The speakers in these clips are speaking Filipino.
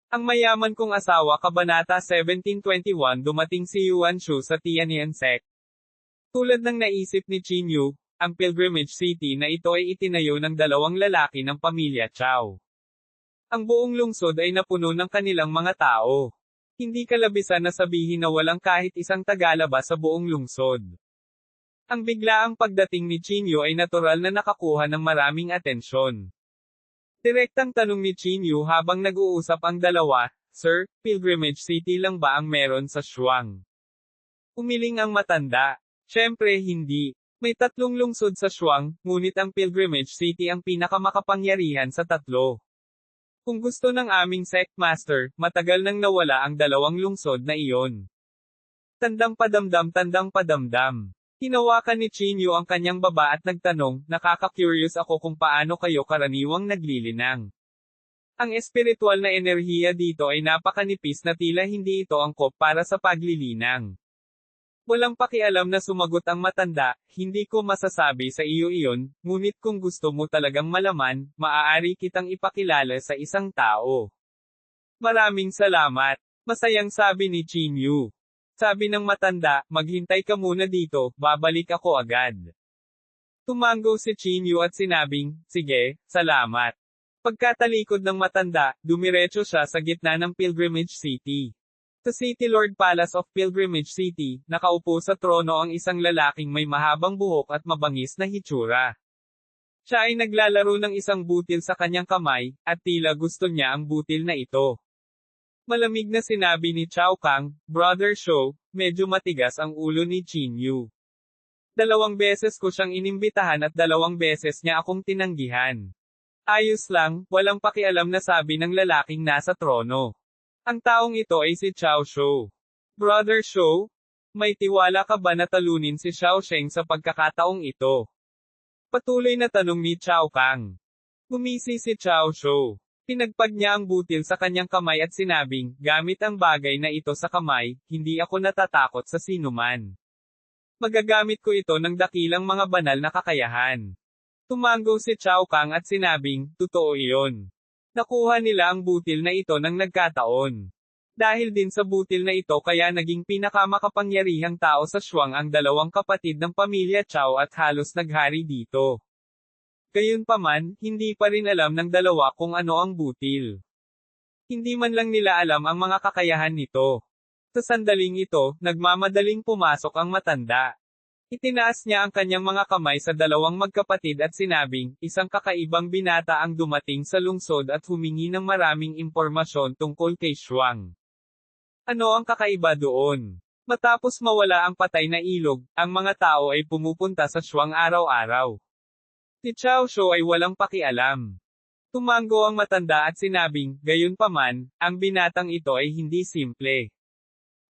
Ang mayaman kong asawa Kabanata 1721 dumating si Yuan Shu sa Tianyan sect. Tulad ng naisip ni Qin Yu, ang pilgrimage city na ito ay itinayo ng dalawang lalaki ng pamilya Chao. Ang buong lungsod ay napuno ng kanilang mga tao. Hindi kalabisan na sabihin na walang kahit isang tagalaba sa buong lungsod. Ang biglaang pagdating ni Qin Yu ay natural na nakakuha ng maraming atensyon. Direktang tanong ni Qin Yu habang nag-uusap ang dalawa, "Sir, pilgrimage city lang ba ang meron sa Shuang?" Umiling ang matanda. Siyempre hindi. May 3 lungsod sa Shuang, ngunit ang pilgrimage city ang pinakamakapangyarihan sa 3. Kung gusto ng aming sect master, matagal nang nawala ang 2 lungsod na iyon. Tandang padamdam. Hinawakan ni Qin Yu ang kanyang baba at nagtanong, "Nakaka-curious ako kung paano kayo karaniwang naglilinang." Ang espiritual na enerhiya dito ay napakanipis na tila hindi ito angkop para sa paglilinang. Walang pakialam na sumagot ang matanda, "Hindi ko masasabi sa iyo iyon, ngunit kung gusto mo talagang malaman, maaari kitang ipakilala sa isang tao." "Maraming salamat." Masayang sabi ni Qin Yu. Sabi ng matanda, "Maghintay ka muna dito, babalik ako agad." Tumango si Qin Yu at sinabing, "Sige, salamat." Pagkatalikod ng matanda, dumiretso siya sa gitna ng Pilgrimage City. Sa City Lord Palace of Pilgrimage City, nakaupo sa trono ang isang lalaking may mahabang buhok at mabangis na hitsura. Siya ay naglalaro ng isang butil sa kanyang kamay, at tila gusto niya ang butil na ito. Malamig na sinabi ni Chao Kang, "Brother Shou, medyo matigas ang ulo ni Qin Yu. 2 beses ko siyang inimbitahan at 2 beses niya akong tinanggihan." "Ayos lang, walang pakialam na sabi ng lalaking nasa trono. Ang taong ito ay si Chao Shou. Brother Shou, may tiwala ka ba na talunin si Xiao Sheng sa pagkakataong ito?" Patuloy na tanong ni Chao Kang. Gumisi si Chao Shou. Pinagpag niya ang butil sa kanyang kamay at sinabing, "Gamit ang bagay na ito sa kamay, hindi ako natatakot sa sinuman. Magagamit ko ito ng dakilang mga banal na kakayahan." Tumango si Chao Kang at sinabing, "Totoo iyon." Nakuha nila ang butil na ito ng nagkataon. Dahil din sa butil na ito kaya naging pinakamakapangyarihang tao sa Shuang ang 2 kapatid ng pamilya Chao at halos naghari dito. Gayunpaman, hindi pa rin alam ng dalawa kung ano ang butil. Hindi man lang nila alam ang mga kakayahan nito. Sa sandaling ito, nagmamadaling pumasok ang matanda. Itinaas niya ang kanyang mga kamay sa 2 magkapatid at sinabing, "Isang kakaibang binata ang dumating sa lungsod at humingi ng maraming impormasyon tungkol kay Shuang." "Ano ang kakaiba doon?" Matapos mawala ang patay na ilog, ang mga tao ay pumupunta sa Shuang araw-araw. Si Chao Shou ay walang pakialam. Tumango ang matanda at sinabing, "Gayunpaman, ang binatang ito ay hindi simple.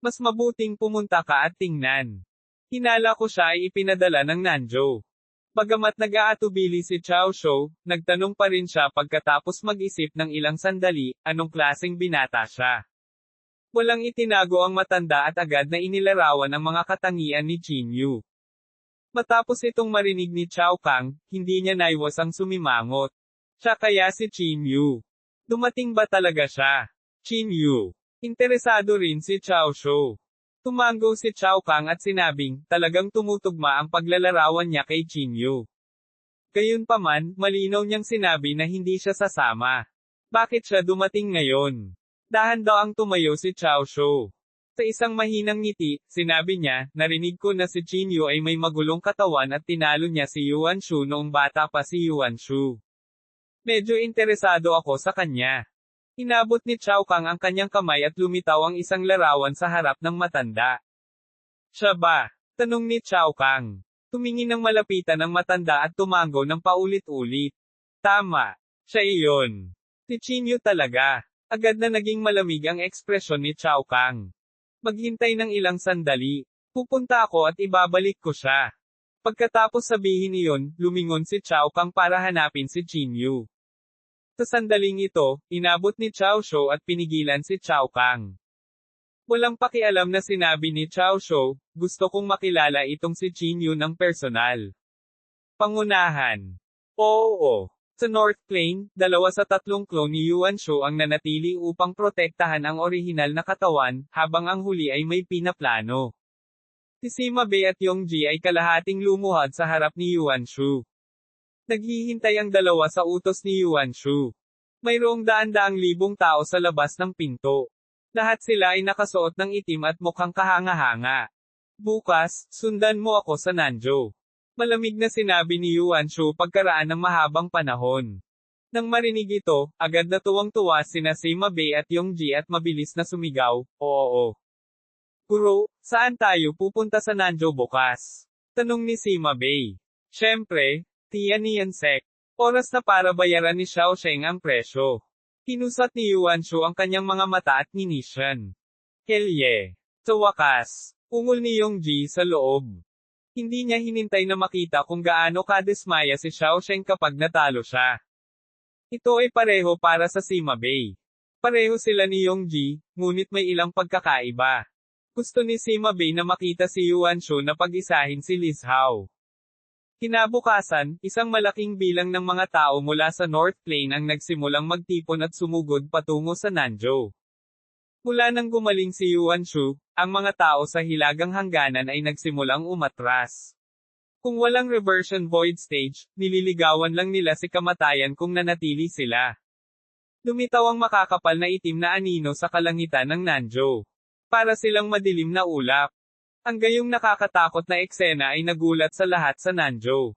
Mas mabuting pumunta ka at tingnan." Hinala ko siya ay ipinadala ng Nanzhou. Bagamat nag-aatubili si Chao Shou, nagtanong pa rin siya pagkatapos mag-isip ng ilang sandali, anong klaseng binata siya. Walang itinago ang matanda at agad na inilarawan ang mga katangian ni Qin Yu. Matapos itong marinig ni Chao Kang, hindi niya naiwas ang sumimangot. Siya kaya si Qin Yu. Dumating ba talaga siya? Qin Yu. Interesado rin si Chao Shou. Tumango si Chao Kang at sinabing, talagang tumutugma ang paglalarawan niya kay Qin Yu. Gayunpaman, malinaw niyang sinabi na hindi siya sasama. Bakit siya dumating ngayon? Dahan-daang tumayo si Chao Shou. Sa isang mahinang ngiti, sinabi niya, "Narinig ko na si Qin Yu ay may magulong katawan at tinalo niya si Yuan Shu noong bata pa si Yuan Shu. Medyo interesado ako sa kanya." Inabot ni Chao Kang ang kanyang kamay at lumitaw ang isang larawan sa harap ng matanda. "Siya ba?" tanong ni Chao Kang. Tumingin ng malapitan ang matanda at tumango ng paulit-ulit. "Tama. Siya iyon. Si Qin Yu talaga." Agad na naging malamig ang ekspresyon ni Chao Kang. "Maghintay ng ilang sandali. Pupunta ako at ibabalik ko siya." Pagkatapos sabihin iyon, lumingon si Chao Kang para hanapin si Qin Yu. Sa sandaling ito, inabot ni Chao Shou at pinigilan si Chao Kang. Walang pakialam na sinabi ni Chao Shou, "Gusto kong makilala itong si Qin Yu ng personal." Pangunahan. "Oo." Sa North Plain, 2 sa 3 clone ni Yuan Shu ang nanatili upang protektahan ang orihinal na katawan, habang ang huli ay may pinaplano. Si Sima Bei at Yongji ay kalahating lumuhad sa harap ni Yuan Shu. Naghihintay ang dalawa sa utos ni Yuan Shu. Mayroong daan-daang libong tao sa labas ng pinto. Lahat sila ay nakasuot ng itim at mukhang kahanga-hanga. Bukas, sundan mo ako sa Nanzhou. Malamig na sinabi ni Yuan Shu pagkaraan ng mahabang panahon. Nang marinig ito, agad na tuwang-tuwa sina Sima Bei at Yongji at mabilis na sumigaw, oo. Guro, saan tayo pupunta sa Nanzhou bukas? Tanong ni Sima Bei. Siyempre, Tianyan Sect. Oras na para bayaran ni Xiao Sheng ang presyo. Kinusat ni Yuan Shu ang kanyang mga mata at ninisyan. Helye. Sa wakas, ungol ni Yongji sa loob. Hindi niya hinintay na makita kung gaano kadismaya si Xiao Sheng kapag natalo siya. Ito ay pareho para sa Sima Bei. Pareho sila ni Yongji, ngunit may ilang pagkakaiba. Gusto ni Sima Bei na makita si Yuan Shu na pag-isahin si Liz Hao. Kinabukasan, isang malaking bilang ng mga tao mula sa North Plain ang nagsimulang magtipon at sumugod patungo sa Nanzhou. Mula nang gumaling si Yuan Shu, ang mga tao sa hilagang hangganan ay nagsimulang umatras. Kung walang reversion void stage, nililigawan lang nila si kamatayan kung nanatili sila. Lumitaw ang makakapal na itim na anino sa kalangitan ng Nanzhou. Para silang madilim na ulap. Ang gayong nakakatakot na eksena ay nagulat sa lahat sa Nanzhou.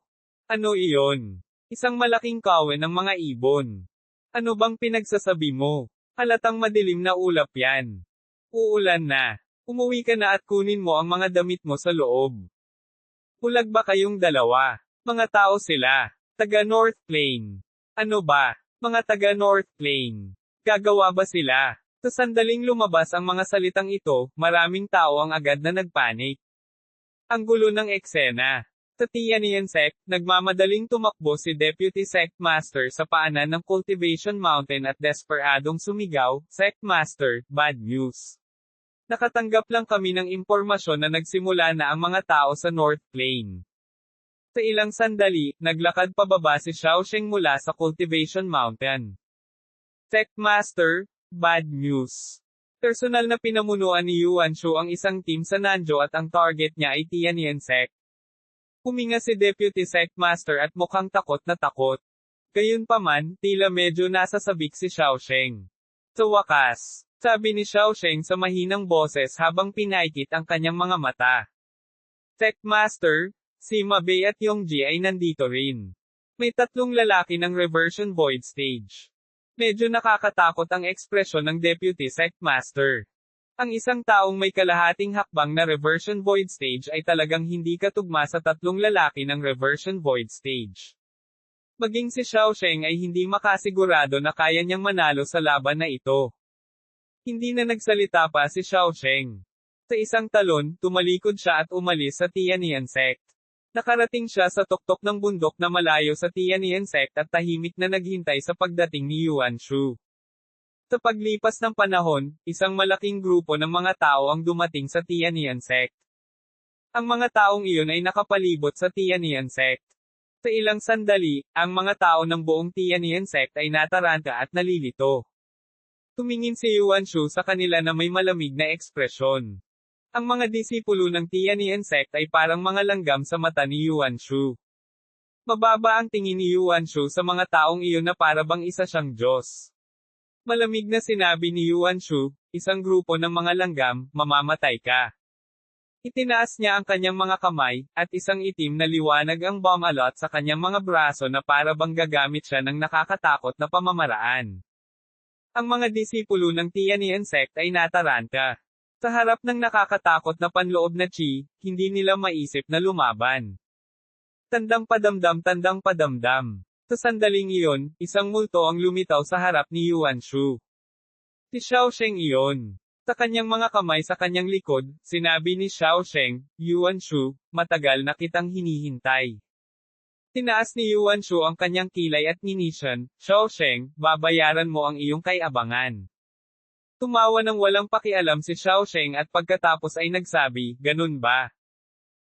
Ano iyon? Isang malaking kawen ng mga ibon. Ano bang pinagsasabi mo? Halatang madilim na ulap yan. Uulan na. Umuwi ka na at kunin mo ang mga damit mo sa loob. Bulag ba kayong dalawa? Mga tao sila. Taga North Plain. Ano ba? Mga taga North Plain. Gagawa ba sila? Sa sandaling lumabas ang mga salitang ito, maraming tao ang agad na nagpanik. Ang gulo ng eksena. Sa Tianyan Sect, nagmamadaling tumakbo si Deputy Sect Master sa paanan ng Cultivation Mountain at desperadong sumigaw, Sect Master, bad news. Nakatanggap lang kami ng impormasyon na nagsimula na ang mga tao sa North Plain. Sa ilang sandali, naglakad pababa si Xiao Sheng mula sa Cultivation Mountain. Sect Master, bad news. Personal na pinamunuan ni Yuan Shu ang isang team sa Nanzhou at ang target niya ay Tianyan Sect. Huminga si Deputy Sect Master at mukhang takot na takot. Gayunpaman, tila medyo nasasabik si Xiao Sheng. Sa wakas, sabi ni Xiao Sheng sa mahinang boses habang pinaikit ang kanyang mga mata. Sect Master, Sima Bei at Yongji ay nandito rin. May 3 lalaki ng reversion void stage. Medyo nakakatakot ang ekspresyon ng Deputy Sect Master. Ang isang taong may kalahating hakbang na reversion void stage ay talagang hindi katugma sa 3 lalaki ng reversion void stage. Maging si Xiao Sheng ay hindi makasigurado na kaya niyang manalo sa laban na ito. Hindi na nagsalita pa si Xiao Sheng. Sa isang talon, tumalikod siya at umalis sa Tianyan Sect. Nakarating siya sa tuktok ng bundok na malayo sa Tianyan Sect at tahimik na naghintay sa pagdating ni Yuan Shu. Sa paglipas ng panahon, isang malaking grupo ng mga tao ang dumating sa Tianyan Sect. Ang mga taong iyon ay nakapalibot sa Tianyan Sect. Sa ilang sandali, ang mga tao ng buong Tianyan Sect ay nataranta at nalilito. Tumingin si Yuan Shu sa kanila na may malamig na ekspresyon. Ang mga disipulo ng Tianyan Sect ay parang mga langgam sa mata ni Yuan Shu. Mababa ang tingin ni Yuan Shu sa mga taong iyon na para bang isa siyang Diyos. Malamig na sinabi ni Yuan Shu, isang grupo ng mga langgam, mamamatay ka. Itinaas niya ang kanyang mga kamay, at isang itim na liwanag ang bumalot sa kanyang mga braso na para bang gagamit siya ng nakakatakot na pamamaraan. Ang mga disipulo ng Tianyan Sect ay nataranta. Sa harap ng nakakatakot na panloob na chi, hindi nila maisip na lumaban. Tandang padamdam. Sa sandaling iyon, isang multo ang lumitaw sa harap ni Yuan Shu. Si Xiao Sheng iyon. Sa kanyang mga kamay sa kanyang likod, sinabi ni Xiao Sheng, Yuan Shu, matagal na kitang hinihintay. Tinaas ni Yuan Shu ang kanyang kilay at ninisyan, Xiao Sheng, babayaran mo ang iyong kay-abangan. Tumawa ng walang pakialam si Xiao Sheng at pagkatapos ay nagsabi, ganun ba?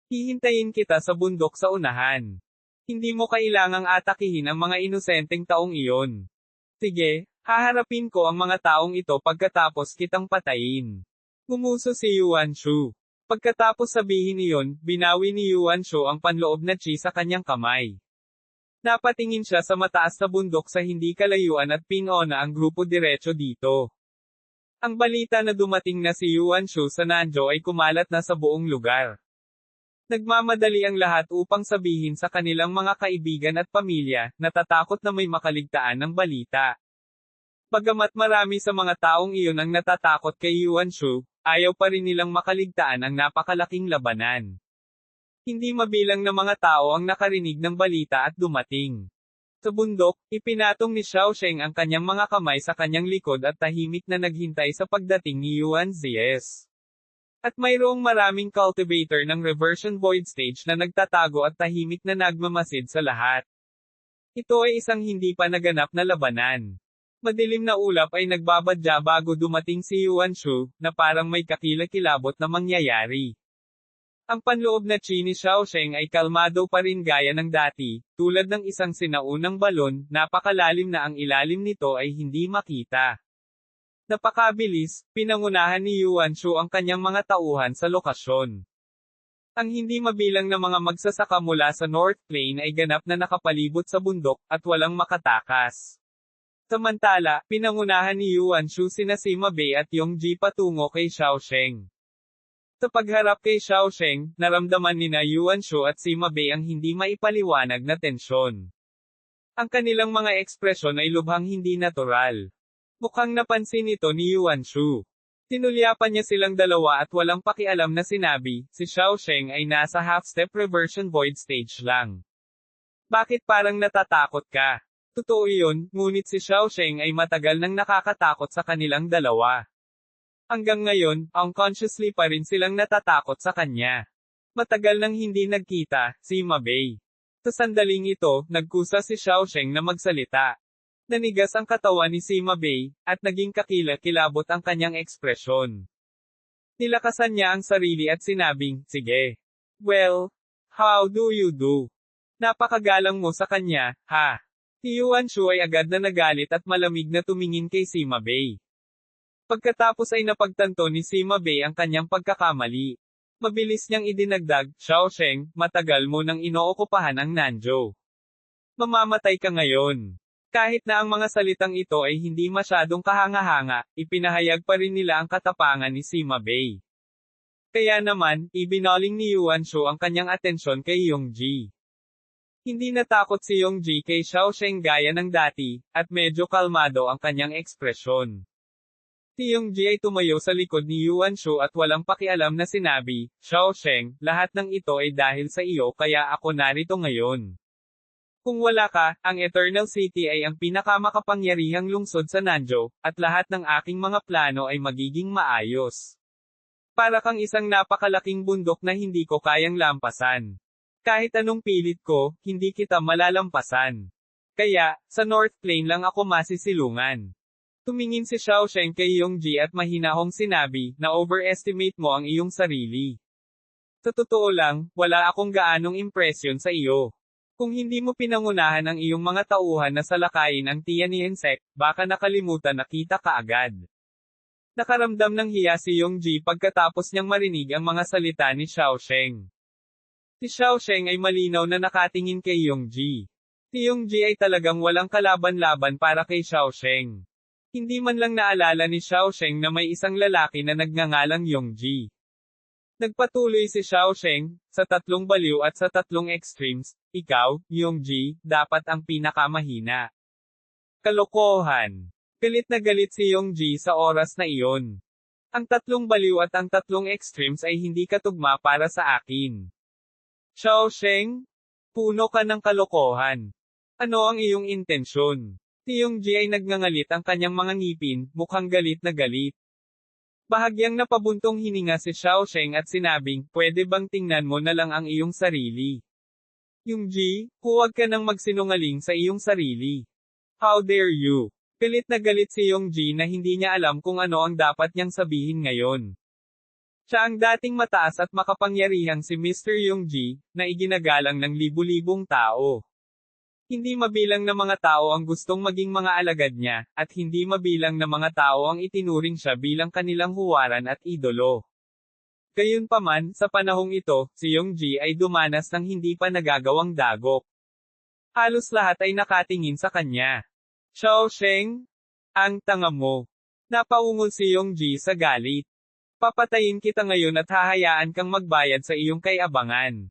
Hihintayin kita sa bundok sa unahan. Hindi mo kailangang atakihin ang mga inosenteng taong iyon. Sige, haharapin ko ang mga taong ito pagkatapos kitang patayin. Gumuso si Yuan Shu. Pagkatapos sabihin iyon, binawi ni Yuan Shu ang panloob na chi sa kanyang kamay. Napatingin siya sa mataas na bundok sa hindi kalayuan at pinona ang grupo diretso dito. Ang balita na dumating na si Yuan Shu sa Nanzhou ay kumalat na sa buong lugar. Nagmamadali ang lahat upang sabihin sa kanilang mga kaibigan at pamilya, natatakot na may makaligtaan ng balita. Bagamat marami sa mga taong iyon ang natatakot kay Yuan Shu, ayaw pa rin nilang makaligtaan ang napakalaking labanan. Hindi mabilang na mga tao ang nakarinig ng balita at dumating. Sa bundok, ipinatong ni Xiaosheng ang kanyang mga kamay sa kanyang likod at tahimik na naghintay sa pagdating ni Yuan Zies. At mayroong maraming cultivator ng reversion void stage na nagtatago at tahimik na nagmamasid sa lahat. Ito ay isang hindi pa naganap na labanan. Madilim na ulap ay nagbabadya bago dumating si Yuan Shu, na parang may kakilakilabot na mangyayari. Ang panloob na chi ni Xiaosheng ay kalmado pa rin gaya ng dati, tulad ng isang sinaunang balon, napakalalim na ang ilalim nito ay hindi makita. Napakabilis, pinangunahan ni Yuan Shu ang kanyang mga tauhan sa lokasyon. Ang hindi mabilang na mga magsasaka mula sa North Plain ay ganap na nakapalibot sa bundok, at walang makatakas. Samantala, pinangunahan ni Yuan Shu sina Sima Bei at Yongji patungo kay Xiaosheng. Sa pagharap kay Xiaosheng, naramdaman nina Yuan Shu at Sima Bei ang hindi maipaliwanag na tensyon. Ang kanilang mga ekspresyon ay lubhang hindi natural. Mukhang napansin ito ni Yuan Shu. Tinulyapan niya silang dalawa at walang pakialam na sinabi, si Xiaosheng ay nasa half-step reversion void stage lang. Bakit parang natatakot ka? Totoo iyon, ngunit si Xiaosheng ay matagal nang nakakatakot sa kanilang dalawa. Hanggang ngayon, unconsciously pa rin silang natatakot sa kanya. Matagal nang hindi nagkita, Sima Bei. Sa sandaling ito, nagkusa si Xiaosheng na magsalita. Nanigas ang katawan ni Sima Bei, at naging kakilakilabot ang kanyang ekspresyon. Nilakasan niya ang sarili at sinabing, sige. Well, how do you do? Napakagalang mo sa kanya, ha? Si Yuan Shu ay agad na nagalit at malamig na tumingin kay Sima Bei. Pagkatapos ay napagtanto ni Sima Bei ang kanyang pagkakamali. Mabilis niyang idinagdag, Xiaosheng, matagal mo nang inookupahan ang Nanzhou. Mamamatay ka ngayon. Kahit na ang mga salitang ito ay hindi masyadong kahanga-hanga, ipinahayag pa rin nila ang katapangan ni Sima Bei. Kaya naman, ibinaling ni Yuan Shu ang kanyang atensyon kay Yongji. Hindi natakot si Yongji kay Xiaosheng gaya ng dati, at medyo kalmado ang kanyang ekspresyon. Si Yongji ay tumayo sa likod ni Yuan Shu at walang pakialam na sinabi, Xiaosheng, lahat ng ito ay dahil sa iyo kaya ako narito ngayon. Kung wala ka, ang Eternal City ay ang pinakamakapangyarihang lungsod sa Nanzhou, at lahat ng aking mga plano ay magiging maayos. Para kang isang napakalaking bundok na hindi ko kayang lampasan. Kahit anong pilit ko, hindi kita malalampasan. Kaya, sa North Plain lang ako masisilungan. Tumingin si Xiaosheng kay Yongji at mahinahong sinabi, na overestimate mo ang iyong sarili. Sa totoo lang, wala akong gaanong impresyon sa iyo. Kung hindi mo pinangunahan ang iyong mga tauhan na salakayin ang Tianyan sect, baka nakalimutan na kita kaagad. Nakaramdam ng hiya si Yongji pagkatapos niyang marinig ang mga salita ni Xiaosheng. Si Xiaosheng ay malinaw na nakatingin kay Yongji. Si Yongji ay talagang walang kalaban-laban para kay Xiaosheng. Hindi man lang naalala ni Xiaosheng na may isang lalaki na nagngangalang Yongji. Nagpatuloy si Xiaosheng, sa tatlong baliw at sa tatlong extremes, ikaw, Yongji, dapat ang pinakamahina. Kalokohan. Galit na galit si Yongji sa oras na iyon. Ang tatlong baliw at ang tatlong extremes ay hindi katugma para sa akin. Xiaosheng, puno ka ng kalokohan. Ano ang iyong intensyon? Si Yongji ay nagngangalit ang kanyang mga ngipin, mukhang galit na galit. Bahagyang napabuntong hininga si Xiaosheng at sinabing, pwede bang tingnan mo na lang ang iyong sarili? Yongji, huwag ka nang magsinungaling sa iyong sarili. How dare you? Galit na galit si Yongji na hindi niya alam kung ano ang dapat niyang sabihin ngayon. Siya ang dating mataas at makapangyarihang si Mr. Yongji, na iginagalang ng libu-libong tao. Hindi mabilang na mga tao ang gustong maging mga alagad niya, at hindi mabilang na mga tao ang itinuring siya bilang kanilang huwaran at idolo. Gayunpaman, sa panahong ito, si Yongji ay dumanas ng hindi pa nagagawang dagok. Halos lahat ay nakatingin sa kanya. Xiaosheng? Ang tanga mo. Napaungol si Yongji sa galit. Papatayin kita ngayon at hahayaan kang magbayad sa iyong kayabangan.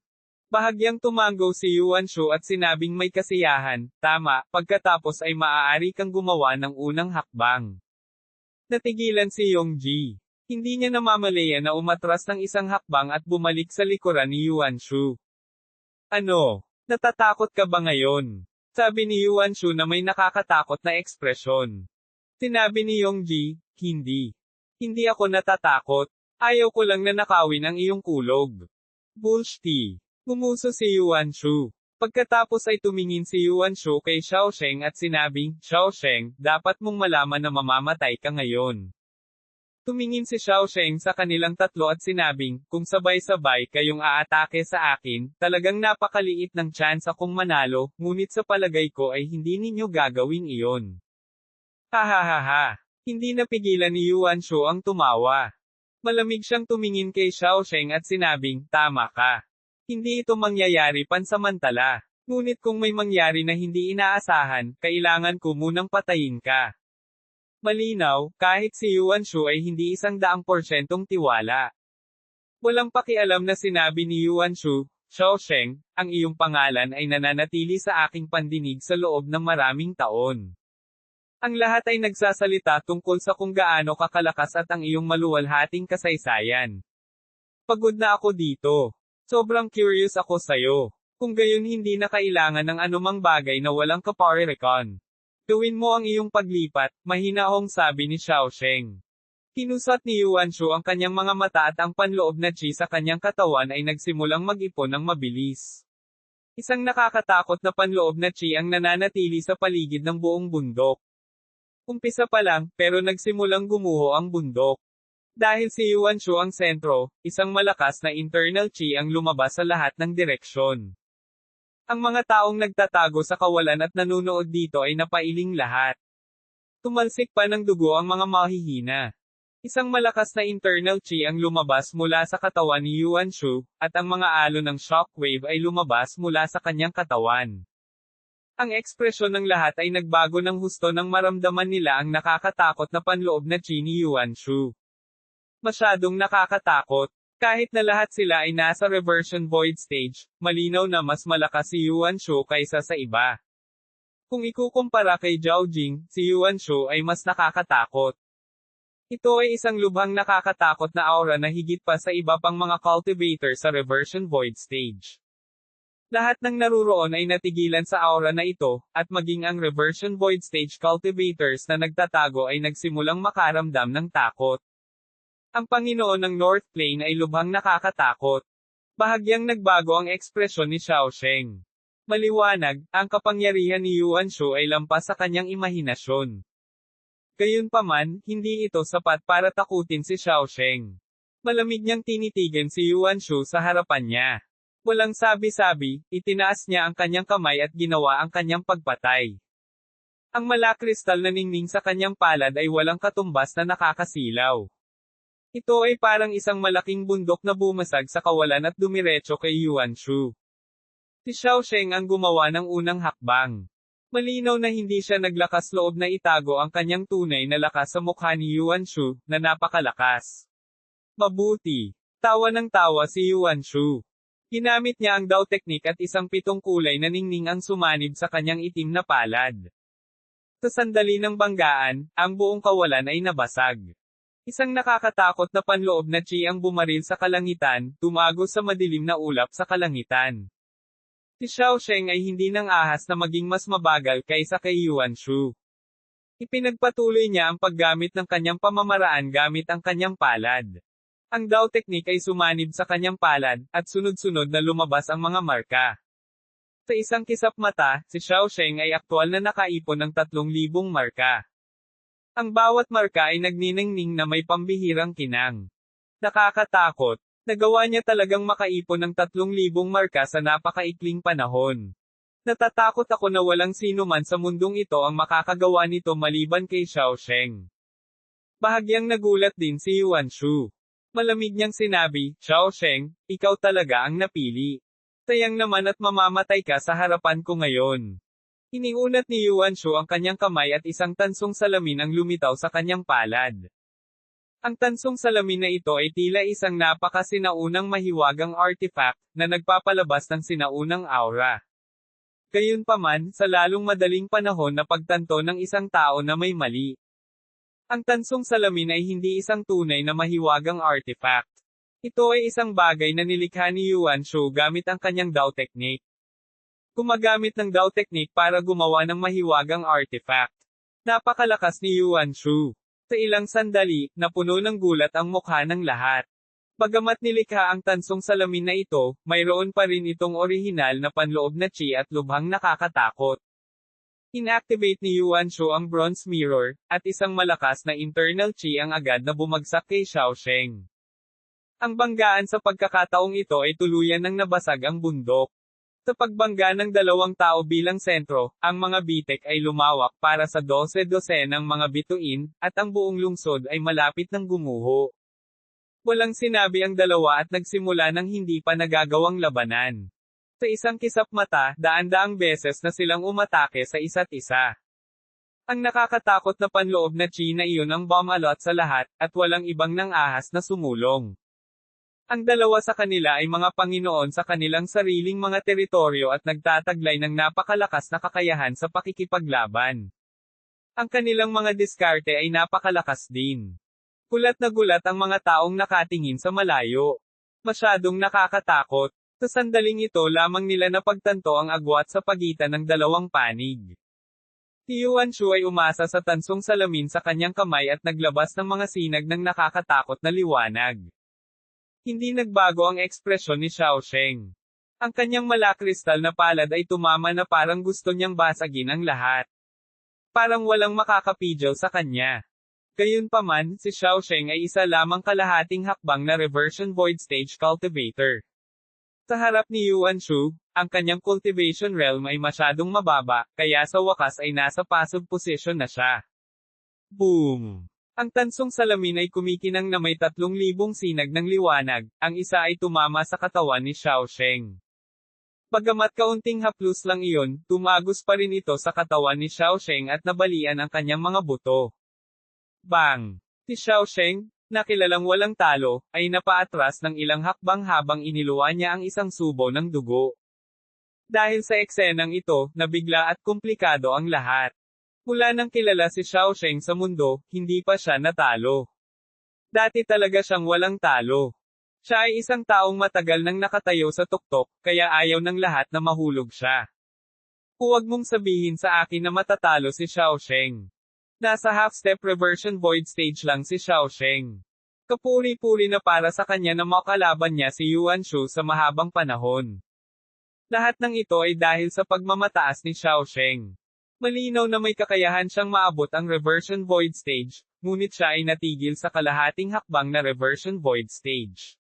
Bahagyang tumango si Yuan Shu at sinabing may kasiyahan, tama, pagkatapos ay maaari kang gumawa ng unang hakbang. Natigilan si Yongji. Hindi niya namamalayan na umatras ng isang hakbang at bumalik sa likuran ni Yuan Shu. Ano? Natatakot ka ba ngayon? Sabi ni Yuan Shu na may nakakatakot na ekspresyon. Sinabi ni Yongji, hindi. Hindi ako natatakot. Ayaw ko lang na nakawin ang iyong kulog. Bullshit. Gumuso si Yuan Shu. Pagkatapos ay tumingin si Yuan Shu kay Xiaosheng at sinabing, Xiaosheng, dapat mong malaman na mamamatay ka ngayon. Tumingin si Xiaosheng sa kanilang tatlo at sinabing, kung sabay-sabay kayong aatake sa akin, talagang napakaliit ng chance akong manalo, ngunit sa palagay ko ay hindi ninyo gagawin iyon. Hahaha. Hindi napigilan ni Yuan Shu ang tumawa. Malamig siyang tumingin kay Xiaosheng at sinabing, tama ka. Hindi ito mangyayari pansamantala. Ngunit kung may mangyari na hindi inaasahan, kailangan ko munang patayin ka. Malinaw, kahit si Yuan Shu ay hindi 100% tiwala. Walang pakialam na sinabi ni Yuan Shu, Xiaosheng, ang iyong pangalan ay nananatili sa aking pandinig sa loob ng maraming taon. Ang lahat ay nagsasalita tungkol sa kung gaano kakalakas at ang iyong maluwalhating kasaysayan. Pagod na ako dito. Sobrang curious ako sayo. Kung gayon hindi na kailangan ng anumang bagay na walang kaparerekan. Gawin mo ang iyong paglipat, mahinahong sabi ni Xiaosheng. Kinusat ni Yuan Shu ang kanyang mga mata at ang panloob na chi sa kanyang katawan ay nagsimulang mag-ipon ng mabilis. Isang nakakatakot na panloob na chi ang nananatili sa paligid ng buong bundok. Umpisa pa lang, pero nagsimulang gumuho ang bundok. Dahil si Yuan Shu ang sentro, isang malakas na internal chi ang lumabas sa lahat ng direksyon. Ang mga taong nagtatago sa kawalan at nanunood dito ay napailing lahat. Tumalsik pa ng dugo ang mga mahihina. Isang malakas na internal chi ang lumabas mula sa katawan ni Yuan Shu, at ang mga alon ng shockwave ay lumabas mula sa kanyang katawan. Ang ekspresyon ng lahat ay nagbago ng husto nang maramdaman nila ang nakakatakot na panloob na chi ni Yuan Shu. Masyadong nakakatakot. Kahit na lahat sila ay nasa reversion void stage, malinaw na mas malakas si Yuan Shu kaysa sa iba. Kung ikukumpara kay Zhao Jing, si Yuan Shu ay mas nakakatakot. Ito ay isang lubhang nakakatakot na aura na higit pa sa iba pang mga cultivator sa reversion void stage. Lahat ng naruroon ay natigilan sa aura na ito, at maging ang reversion void stage cultivators na nagtatago ay nagsimulang makaramdam ng takot. Ang Panginoon ng North Plain ay lubhang nakakatakot. Bahagyang nagbago ang ekspresyon ni Xiaosheng. Maliwanag, ang kapangyarihan ni Yuan Shu ay lampas sa kanyang imahinasyon. Gayunpaman, hindi ito sapat para takutin si Xiaosheng. Malamig niyang tinitigan si Yuan Shu sa harapan niya. Walang sabi-sabi, itinaas niya ang kanyang kamay at ginawa ang kanyang pagpatay. Ang malakristal na ningning sa kanyang palad ay walang katumbas na nakakasilaw. Ito ay parang isang malaking bundok na bumasag sa kawalan at dumiretso kay Yuan Shu. Si Xiaosheng ang gumawa ng unang hakbang. Malinaw na hindi siya naglakas loob na itago ang kanyang tunay na lakas sa mukha ni Yuan Shu, na napakalakas. Mabuti. Tawa ng tawa si Yuan Shu. Ginamit niya ang Dao technique at isang 7 kulay na ningning ang sumanib sa kanyang itim na palad. Sa sandali ng banggaan, ang buong kawalan ay nabasag. Isang nakakatakot na panloob na chi ang bumaril sa kalangitan, tumago sa madilim na ulap sa kalangitan. Si Xiaosheng ay hindi nang ahas na maging mas mabagal kaysa kay Yuan Shu. Ipinagpatuloy niya ang paggamit ng kanyang pamamaraan gamit ang kanyang palad. Ang Dao technique ay sumanib sa kanyang palad, at sunod-sunod na lumabas ang mga marka. Sa isang kisap mata, si Xiaosheng ay aktwal na nakaipon ng 3,000 marka. Ang bawat marka ay nagniningning na may pambihirang kinang. Nakakatakot. Nagawa niya talagang makaipon ng 3,000 marka sa napakaikling panahon. Natatakot ako na walang sino man sa mundong ito ang makakagawa nito maliban kay Xiao Sheng. Bahagyang nagulat din si Yuan Shu. Malamig niyang sinabi, Xiao Sheng, ikaw talaga ang napili. Sayang naman at mamamatay ka sa harapan ko ngayon. Iniunat ni Yuan Shu ang kanyang kamay at isang tansong salamin ang lumitaw sa kanyang palad. Ang tansong salamin na ito ay tila isang napakasinaunang mahiwagang artifact, na nagpapalabas ng sinaunang aura. Gayunpaman, sa lalong madaling panahon na pagtanto ng isang tao na may mali. Ang tansong salamin ay hindi isang tunay na mahiwagang artifact. Ito ay isang bagay na nilikha ni Yuan Shu gamit ang kanyang Dao Technique. Gumagamit ng Dao Technique para gumawa ng mahiwagang artifact. Napakalakas ni Yuan Shu. Sa ilang sandali, napuno ng gulat ang mukha ng lahat. Bagamat nilikha ang tansong salamin na ito, mayroon pa rin itong orihinal na panloob na chi at lubhang nakakatakot. Inactivate ni Yuan Shu ang bronze mirror, at isang malakas na internal chi ang agad na bumagsak kay Xiao Sheng. Ang banggaan sa pagkakataong ito ay tuluyan ng nabasag ang bundok. Sa pagbangga ng dalawang tao bilang sentro, ang mga bitek ay lumawak para sa 12 ng mga bituin, at ang buong lungsod ay malapit ng gumuho. Walang sinabi ang dalawa at nagsimula ng hindi pa nagagawang labanan. Sa isang kisap mata, daan-daang beses na silang umatake sa isa't isa. Ang nakakatakot na panloob na chi na iyon ang bumalot sa lahat, at walang ibang nang ahas na sumulong. Ang dalawa sa kanila ay mga Panginoon sa kanilang sariling mga teritoryo at nagtataglay ng napakalakas na kakayahan sa pakikipaglaban. Ang kanilang mga diskarte ay napakalakas din. Gulat na gulat ang mga taong nakatingin sa malayo. Masyadong nakakatakot. Sa sandaling ito lamang nila napagtanto ang agwat sa pagitan ng dalawang panig. Si Yuan Shu ay umasa sa tansong salamin sa kanyang kamay at naglabas ng mga sinag ng nakakatakot na liwanag. Hindi nagbago ang ekspresyon ni Xiao Sheng. Ang kanyang malakristal na palad ay tumama na parang gusto niyang basagin ang lahat. Parang walang makakapidyaw sa kanya. Gayunpaman, si Xiao Sheng ay isa lamang kalahating hakbang na reversion void stage cultivator. Sa harap ni Yuan Shu, ang kanyang cultivation realm ay masyadong mababa, kaya sa wakas ay nasa passive position na siya. Boom! Ang tansong salamin ay kumikinang na may 3,000 sinag ng liwanag, ang isa ay tumama sa katawan ni Xiao Sheng. Bagamat kaunting haplos lang iyon, tumagos pa rin ito sa katawan ni Xiao Sheng at nabalian ang kanyang mga buto. Bang! Si Xiao Sheng, na kilalang walang talo, ay napaatras ng ilang hakbang habang iniluwa niya ang isang subo ng dugo. Dahil sa eksenang ito, nabigla at komplikado ang lahat. Mula nang kilala si Xiao Sheng sa mundo, hindi pa siya natalo. Dati talaga siyang walang talo. Siya ay isang taong matagal nang nakatayo sa tuktok, kaya ayaw ng lahat na mahulog siya. Huwag mong sabihin sa akin na matatalo si Xiao Sheng. Nasa half-step reversion void stage lang si Xiao Sheng. Kapuri-puri na para sa kanya na makalaban niya si Yuan Shu sa mahabang panahon. Lahat ng ito ay dahil sa pagmamataas ni Xiao Sheng. Malinaw na may kakayahan siyang maabot ang reversion void stage, ngunit siya ay natigil sa kalahating hakbang na reversion void stage.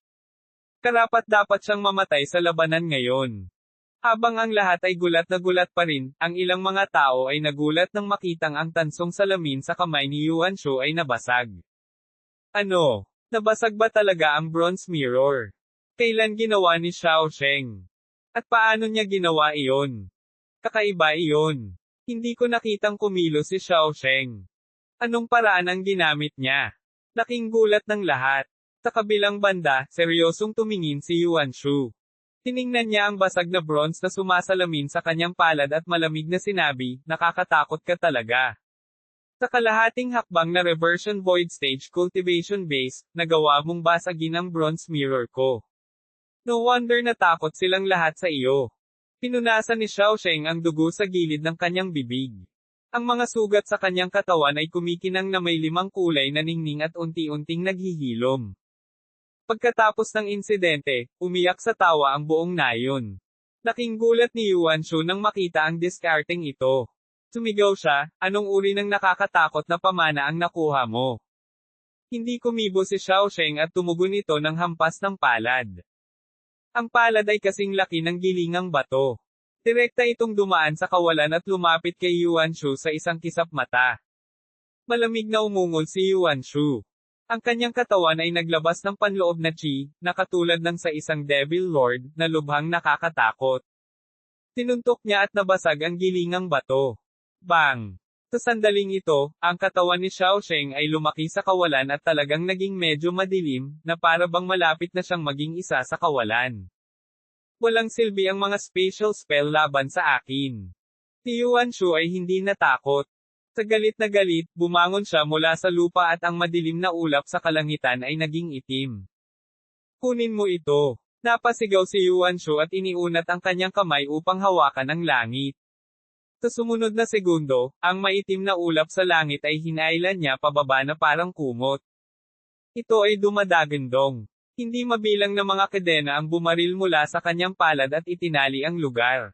Karapat-dapat siyang mamatay sa labanan ngayon. Habang ang lahat ay gulat na gulat pa rin, ang ilang mga tao ay nagulat nang makitang ang tansong salamin sa kamay ni Yuan Shu ay nabasag. Ano? Nabasag ba talaga ang bronze mirror? Kailan ginawa ni Xiao Sheng? At paano niya ginawa iyon? Kakaiba iyon. Hindi ko nakitang kumilos si Xiao Sheng. Anong paraan ang ginamit niya? Laking gulat ng lahat. Sa kabilang banda, seryosong tumingin si Yuan Shu. Tiningnan niya ang basag na bronze na sumasalamin sa kanyang palad at malamig na sinabi, nakakatakot ka talaga. Sa kalahating hakbang na reversion void stage cultivation base, nagawa mong basagin ang bronze mirror ko. No wonder natakot silang lahat sa iyo. Pinunasan ni Xiao Sheng ang dugo sa gilid ng kanyang bibig. Ang mga sugat sa kanyang katawan ay kumikinang na may 5 kulay na ningning at unti-unting naghihilom. Pagkatapos ng insidente, umiyak sa tawa ang buong nayon. Laking gulat ni Yuan Shu nang makita ang diskarteng ito. Sumigaw siya, anong uri ng nakakatakot na pamana ang nakuha mo? Hindi kumibo si Xiaosheng at tumugon ito ng hampas ng palad. Ang palad ay kasing laki ng gilingang bato. Direkta itong dumaan sa kawalan at lumapit kay Yuan Shu sa isang kisap mata. Malamig na umungol si Yuan Shu. Ang kanyang katawan ay naglabas ng panloob na chi, na katulad ng sa isang Devil Lord, na lubhang nakakatakot. Tinuntok niya at nabasag ang gilingang bato. Bang! Sa sandaling ito, ang katawan ni Xiaosheng ay lumaki sa kawalan at talagang naging medyo madilim, na para bang malapit na siyang maging isa sa kawalan. Walang silbi ang mga special spell laban sa akin. Si Yuan Shu ay hindi natakot. Sa galit na galit, bumangon siya mula sa lupa at ang madilim na ulap sa kalangitan ay naging itim. Kunin mo ito. Napasigaw si Yuan Shu at iniunat ang kanyang kamay upang hawakan ang langit. Sa sumunod na segundo, ang maitim na ulap sa langit ay hinailan niya pababa na parang kumot. Ito ay dumadagandong. Hindi mabilang na mga kadena ang bumaril mula sa kanyang palad at itinali ang lugar.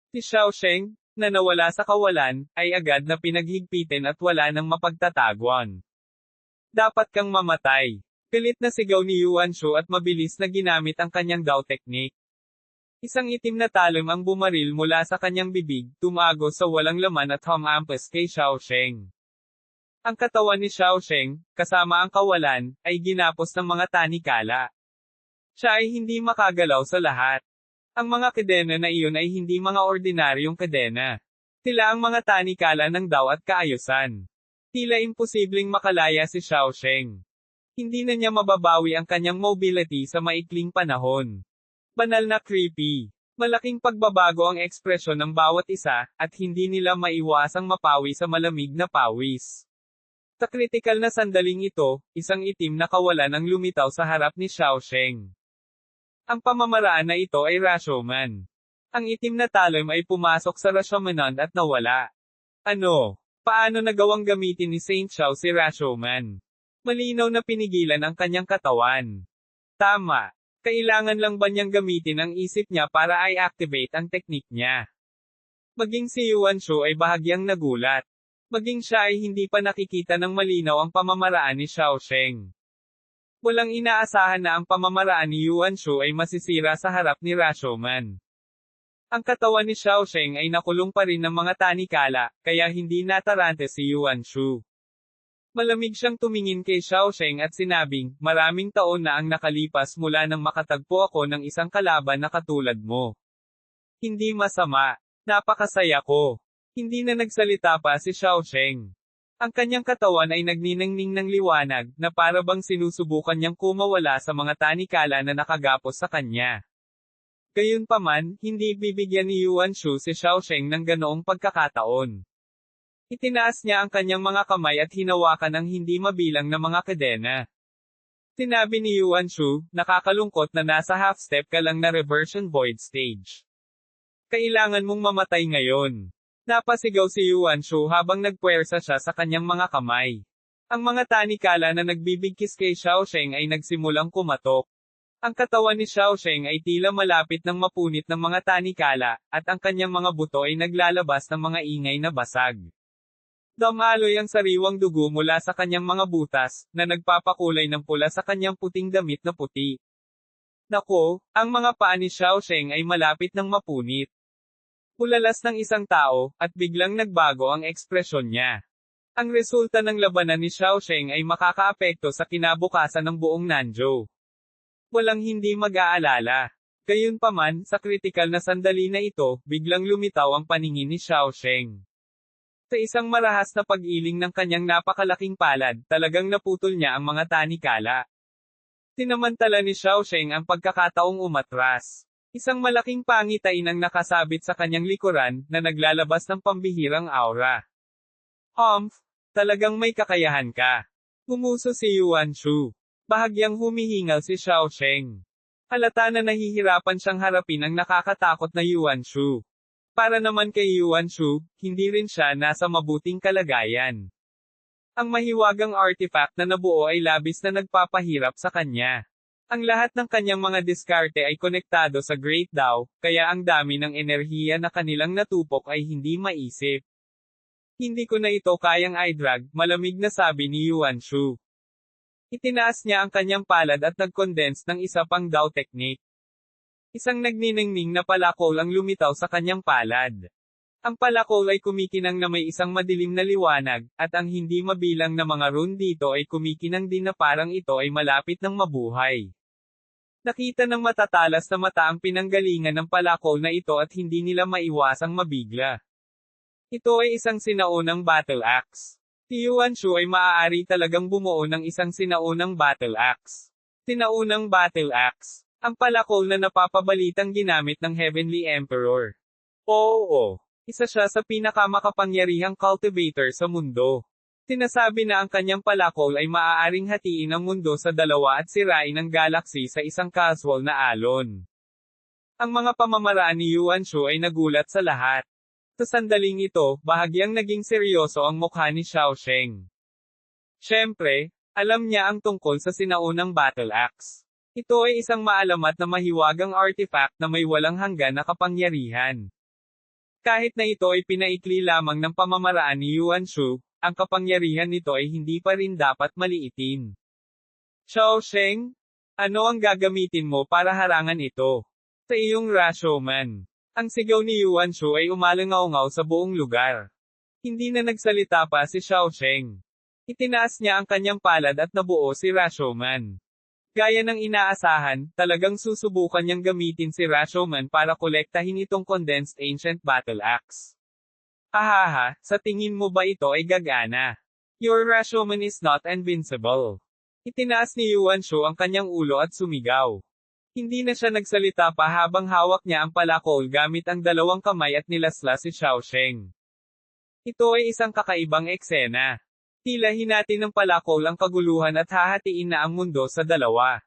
Si Xiaosheng, na nawala sa kawalan, ay agad na pinaghigpitin at wala nang mapagtatagwan. Dapat kang mamatay. Galit na sigaw ni Yuan Shu at mabilis na ginamit ang kanyang Dao technique. Isang itim na talon ang bumaril mula sa kanyang bibig, tumago sa walang laman at humampas kay Xiaosheng. Ang katawan ni Xiaosheng, kasama ang kawalan, ay ginapos ng mga tanikala. Siya ay hindi makagalaw sa lahat. Ang mga kadena na iyon ay hindi mga ordinaryong kadena. Sila ang mga tanikala ng Dao at kaayusan. Tila imposibleng makalaya si Xiaosheng. Hindi na niya mababawi ang kanyang mobility sa maikling panahon. Banal na creepy. Malaking pagbabago ang ekspresyon ng bawat isa, at hindi nila maiwasang mapawi sa malamig na pawis. Sa kritikal na sandaling ito, isang itim na kawalan ang lumitaw sa harap ni Xiaosheng. Ang pamamaraan na ito ay Rashomon. Ang itim na talon ay pumasok sa Rashomon at nawala. Ano? Paano nagawang gamitin ni Saint Xiao si Rashomon? Malinaw na pinigilan ang kanyang katawan. Tama. Kailangan lang ba niyang gamitin ang isip niya para i-activate ang teknik niya? Maging si Yuan Shu ay bahagyang nagulat. Maging siya ay hindi pa nakikita ng malinaw ang pamamaraan ni Xiaosheng. Walang inaasahan na ang pamamaraan ni Yuan Shu ay masisira sa harap ni Rashomon. Ang katawan ni Xiaosheng ay nakulong pa rin ng mga tanikala, kaya hindi natarante si Yuan Shu. Malamig siyang tumingin kay Xiaosheng at sinabing, maraming taon na ang nakalipas mula nang makatagpo ako ng isang kalaban na katulad mo. Hindi masama. Napakasaya ko. Hindi na nagsalita pa si Xiaosheng. Ang kanyang katawan ay nagniningning ng liwanag, na para bang sinusubukan niyang kumawala sa mga tanikala na nakagapos sa kanya. Gayunpaman, hindi bibigyan ni Yuan Shu si Xiaosheng ng ganoong pagkakataon. Itinaas niya ang kanyang mga kamay at hinawakan ang hindi mabilang na mga kadena. Sinabi ni Yuan Shu, nakakalungkot na nasa half-step ka lang na reversion void stage. Kailangan mong mamatay ngayon. Napasigaw si Yuan Shu habang nagpuwersa siya sa kanyang mga kamay. Ang mga tanikala na nagbibigkis kay Xiaosheng ay nagsimulang kumatok. Ang katawan ni Xiaosheng ay tila malapit ng mapunit ng mga tanikala, at ang kanyang mga buto ay naglalabas ng mga ingay na basag. Dumaloy ang sariwang dugo mula sa kanyang mga butas, na nagpapakulay ng pula sa kanyang puting damit na puti. Nako, ang mga paa ni Xiaosheng ay malapit ng mapunit. Pulalas ng isang tao, at biglang nagbago ang ekspresyon niya. Ang resulta ng labanan ni Xiaosheng ay makakaapekto sa kinabukasan ng buong Nanzhou. Walang hindi mag-aalala. Gayunpaman, sa kritikal na sandali na ito, biglang lumitaw ang paningin ni Xiaosheng. Sa isang marahas na pag-iling ng kanyang napakalaking palad, talagang naputol niya ang mga tanikala. Sinamantala ni Xiaosheng ang pagkakataong umatras. Isang malaking pangitain ang nakasabit sa kanyang likuran, na naglalabas ng pambihirang aura. Talagang may kakayahan ka. Umuso si Yuan Shu. Bahagyang humihingal si Xiaosheng. Halata na nahihirapan siyang harapin ang nakakatakot na Yuan Shu. Para naman kay Yuan Shu, hindi rin siya nasa mabuting kalagayan. Ang mahiwagang artifact na nabuo ay labis na nagpapahirap sa kanya. Ang lahat ng kanyang mga diskarte ay konektado sa Great Dao, kaya ang dami ng enerhiya na kanilang natupok ay hindi maisip. Hindi ko na ito kayang i-drag, malamig na sabi ni Yuan Shu. Itinaas niya ang kanyang palad at nag-condense ng isa pang Dao technique. Isang nagniningning na palakol ang lumitaw sa kanyang palad. Ang palakol ay kumikinang na may isang madilim na liwanag, at ang hindi mabilang na mga rune dito ay kumikinang din na parang ito ay malapit ng mabuhay. Nakita ng matatalas na mata ang pinanggalingan ng palakol na ito at hindi nila maiwasang mabigla. Ito ay isang sinaunang battle axe. Si Yuan Shu ay maaari talagang bumuo ng isang sinaunang battle axe. Sinaunang battle axe. Ang palakol na napapabalitang ginamit ng Heavenly Emperor. Oo. Isa siya sa pinakamakapangyarihang cultivator sa mundo. Sinasabi na ang kanyang palakol ay maaaring hatiin ang mundo sa dalawa at sirain ang galaxy sa isang casual na alon. Ang mga pamamaraan ni Yuan Shu ay nagulat sa lahat. Sa sandaling ito, bahagyang naging seryoso ang mukha ni Xiao Sheng. Siyempre, alam niya ang tungkol sa sinaunang battle axe. Ito ay isang maalamat na mahiwagang artifact na may walang hanggan na kapangyarihan. Kahit na ito ay pinaikli lamang ng pamamaraan ni Yuan Shu, ang kapangyarihan nito ay hindi pa rin dapat maliitin. Xiao Sheng, ano ang gagamitin mo para harangan ito? Sa iyong Rashomon. Ang sigaw ni Yuan Shu ay umalangaw-ngaw sa buong lugar. Hindi na nagsalita pa si Xiao Sheng. Itinaas niya ang kanyang palad at nabuo si Rashomon. Gaya ng inaasahan, talagang susubukan niyang gamitin si Rashomon para kolektahin itong condensed ancient battle axe. Hahaha, sa tingin mo ba ito ay gagana? Your Rashomon is not invincible. Itinaas ni Yuan Shu ang kanyang ulo at sumigaw. Hindi na siya nagsalita pa habang hawak niya ang palakol gamit ang dalawang kamay at nilasla si Xiao Sheng. Ito ay isang kakaibang eksena. Tila hinati ng palakol ang kaguluhan at hahatiin na ang mundo sa dalawa.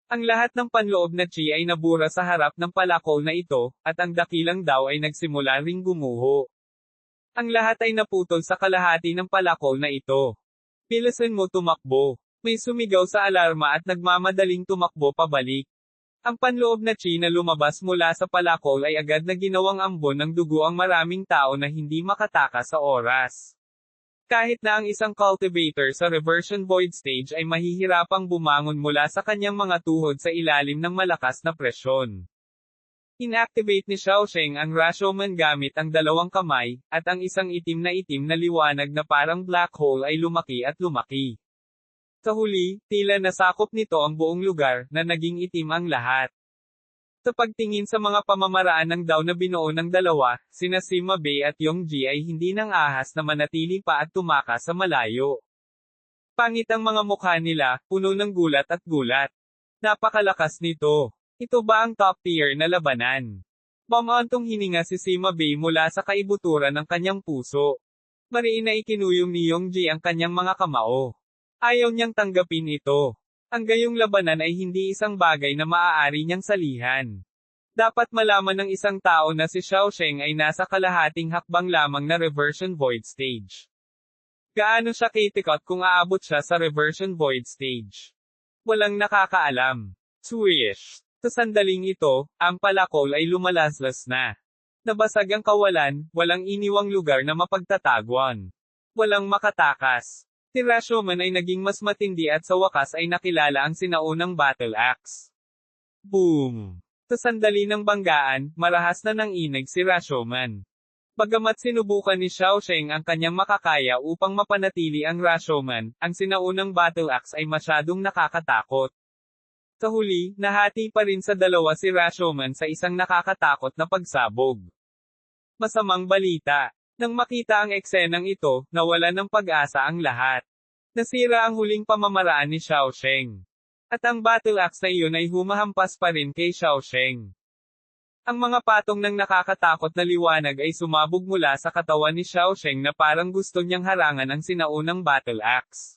Ang lahat ng panloob na chi ay nabura sa harap ng palakol na ito, at ang dakilang Dao ay nagsimula ring gumuho. Ang lahat ay naputol sa kalahati ng palakol na ito. Bilisan mo tumakbo. May sumigaw sa alarma at nagmamadaling tumakbo pabalik. Ang panloob na chi na lumabas mula sa palakol ay agad na ginawang ambon ng dugo ang maraming tao na hindi makatakas sa oras. Kahit na ang isang cultivator sa reversion void stage ay mahihirapang bumangon mula sa kanyang mga tuhod sa ilalim ng malakas na presyon. Inactivate ni Xiao Sheng ang Rashomon gamit ang dalawang kamay, at ang isang itim na liwanag na parang black hole ay lumaki at lumaki. Sa huli, tila nasakop nito ang buong lugar, na naging itim ang lahat. Sa pagtingin sa mga pamamaraan ng Dao na binuo ng dalawa, sina Sima Bei at Yongji ay hindi nang ahas na manatili pa at tumakas sa malayo. Pangit ang mga mukha nila, puno ng gulat at gulat. Napakalakas nito. Ito ba ang top tier na labanan? Bamantong hininga si Sima Bei mula sa kaibuturan ng kanyang puso. Mariin na ikinuyom ni Yongji ang kanyang mga kamao. Ayaw niyang tanggapin ito. Ang gayong labanan ay hindi isang bagay na maaari niyang salihan. Dapat malaman ng isang tao na si Xiao Sheng ay nasa kalahating hakbang lamang na reversion void stage. Gaano siya kitikot kung aabot siya sa reversion void stage? Walang nakakaalam. Swish! Sa sandaling ito, ang palakol ay lumalaslas na. Nabasag ang kawalan, walang iniwang lugar na mapagtatagwan. Walang makatakas. Si Rashomon ay naging mas matindi at sa wakas ay nakilala ang sinaunang battle axe. Boom! Sa sandali ng banggaan, marahas na nanginig si Rashomon. Bagamat sinubukan ni Xiao Sheng ang kanyang makakaya upang mapanatili ang Rashomon, ang sinaunang battle axe ay masyadong nakakatakot. Sa huli, nahati pa rin sa dalawa si Rashomon sa isang nakakatakot na pagsabog. Masamang balita. Nang makita ang eksenang ito, nawalan ng pag-asa ang lahat. Nasira ang huling pamamaraan ni Xiao Sheng. At ang battle axe na iyon ay humahampas pa rin kay Xiao Sheng. Ang mga patong ng nakakatakot na liwanag ay sumabog mula sa katawan ni Xiao Sheng na parang gusto niyang harangan ang sinaunang battle axe.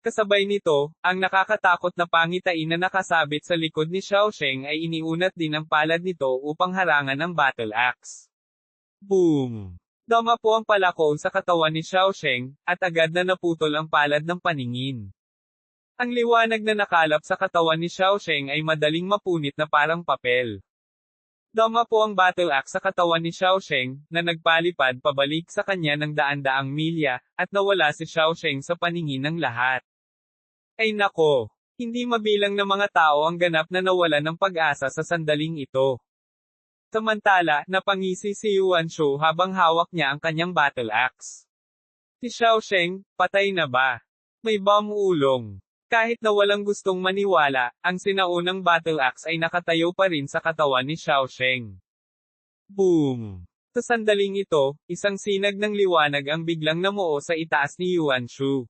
Kasabay nito, ang nakakatakot na pangitain na nakasabit sa likod ni Xiao Sheng ay iniunat din ang palad nito upang harangan ang battle axe. Boom! Dama po ang palakol sa katawan ni Xiao Sheng, at agad na naputol ang palad ng paningin. Ang liwanag na nakalap sa katawan ni Xiao Sheng ay madaling mapunit na parang papel. Dama po ang battle axe sa katawan ni Xiao Sheng, na nagpalipad pabalik sa kanya ng daan-daang milya, at nawala si Xiao Sheng sa paningin ng lahat. Ay nako! Hindi mabilang na mga tao ang ganap na nawalan ng pag-asa sa sandaling ito. Samantala, napangisi si Yuan Shu habang hawak niya ang kanyang battle axe. Si Xiao Sheng, patay na ba? May bomb ulong. Kahit na walang gustong maniwala, ang sinaunang battle axe ay nakatayo pa rin sa katawan ni Xiao Sheng. Boom! Sa sandaling ito, isang sinag ng liwanag ang biglang namuo sa itaas ni Yuan Shu.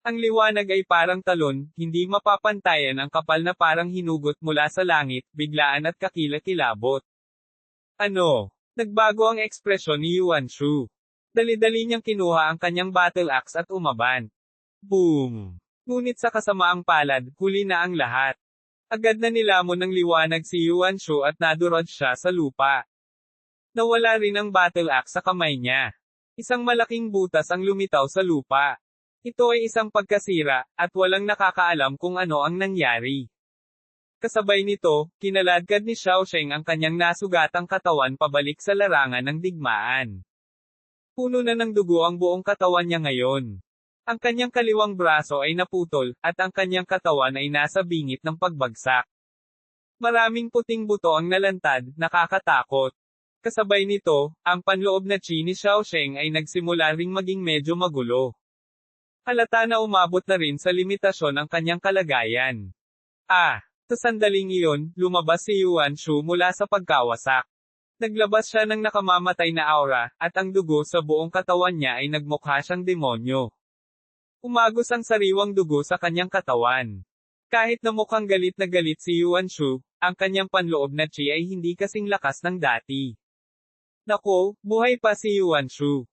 Ang liwanag ay parang talon, hindi mapapantayan ang kapal na parang hinugot mula sa langit, biglaan at kakilakilabot. Ano? Nagbago ang ekspresyon ni Yuan Shu. Dali-dali niyang kinuha ang kanyang battle axe at umaban. Boom! Ngunit sa kasamaang palad, huli na ang lahat. Agad na nilamon ng liwanag si Yuan Shu at nadurog siya sa lupa. Nawala rin ang battle axe sa kamay niya. Isang malaking butas ang lumitaw sa lupa. Ito ay isang pagkasira, at walang nakakaalam kung ano ang nangyari. Kasabay nito, kinaladkad ni Xiao Sheng ang kanyang nasugatang katawan pabalik sa larangan ng digmaan. Puno na ng dugo ang buong katawan niya ngayon. Ang kanyang kaliwang braso ay naputol, at ang kanyang katawan ay nasa bingit ng pagbagsak. Maraming puting buto ang nalantad, nakakatakot. Kasabay nito, ang panloob na chi ni Xiao Sheng ay nagsimula ring maging medyo magulo. Halata na umabot na rin sa limitasyon ang kanyang kalagayan. Sa sandaling iyon, lumabas si Yuan Shu mula sa pagkawasak. Naglabas siya ng nakamamatay na aura, at ang dugo sa buong katawan niya ay nagmukha siyang demonyo. Umagos ang sariwang dugo sa kanyang katawan. Kahit na mukhang galit na galit si Yuan Shu, ang kanyang panloob na chi ay hindi kasing lakas ng dati. Nako, buhay pa si Yuan Shu.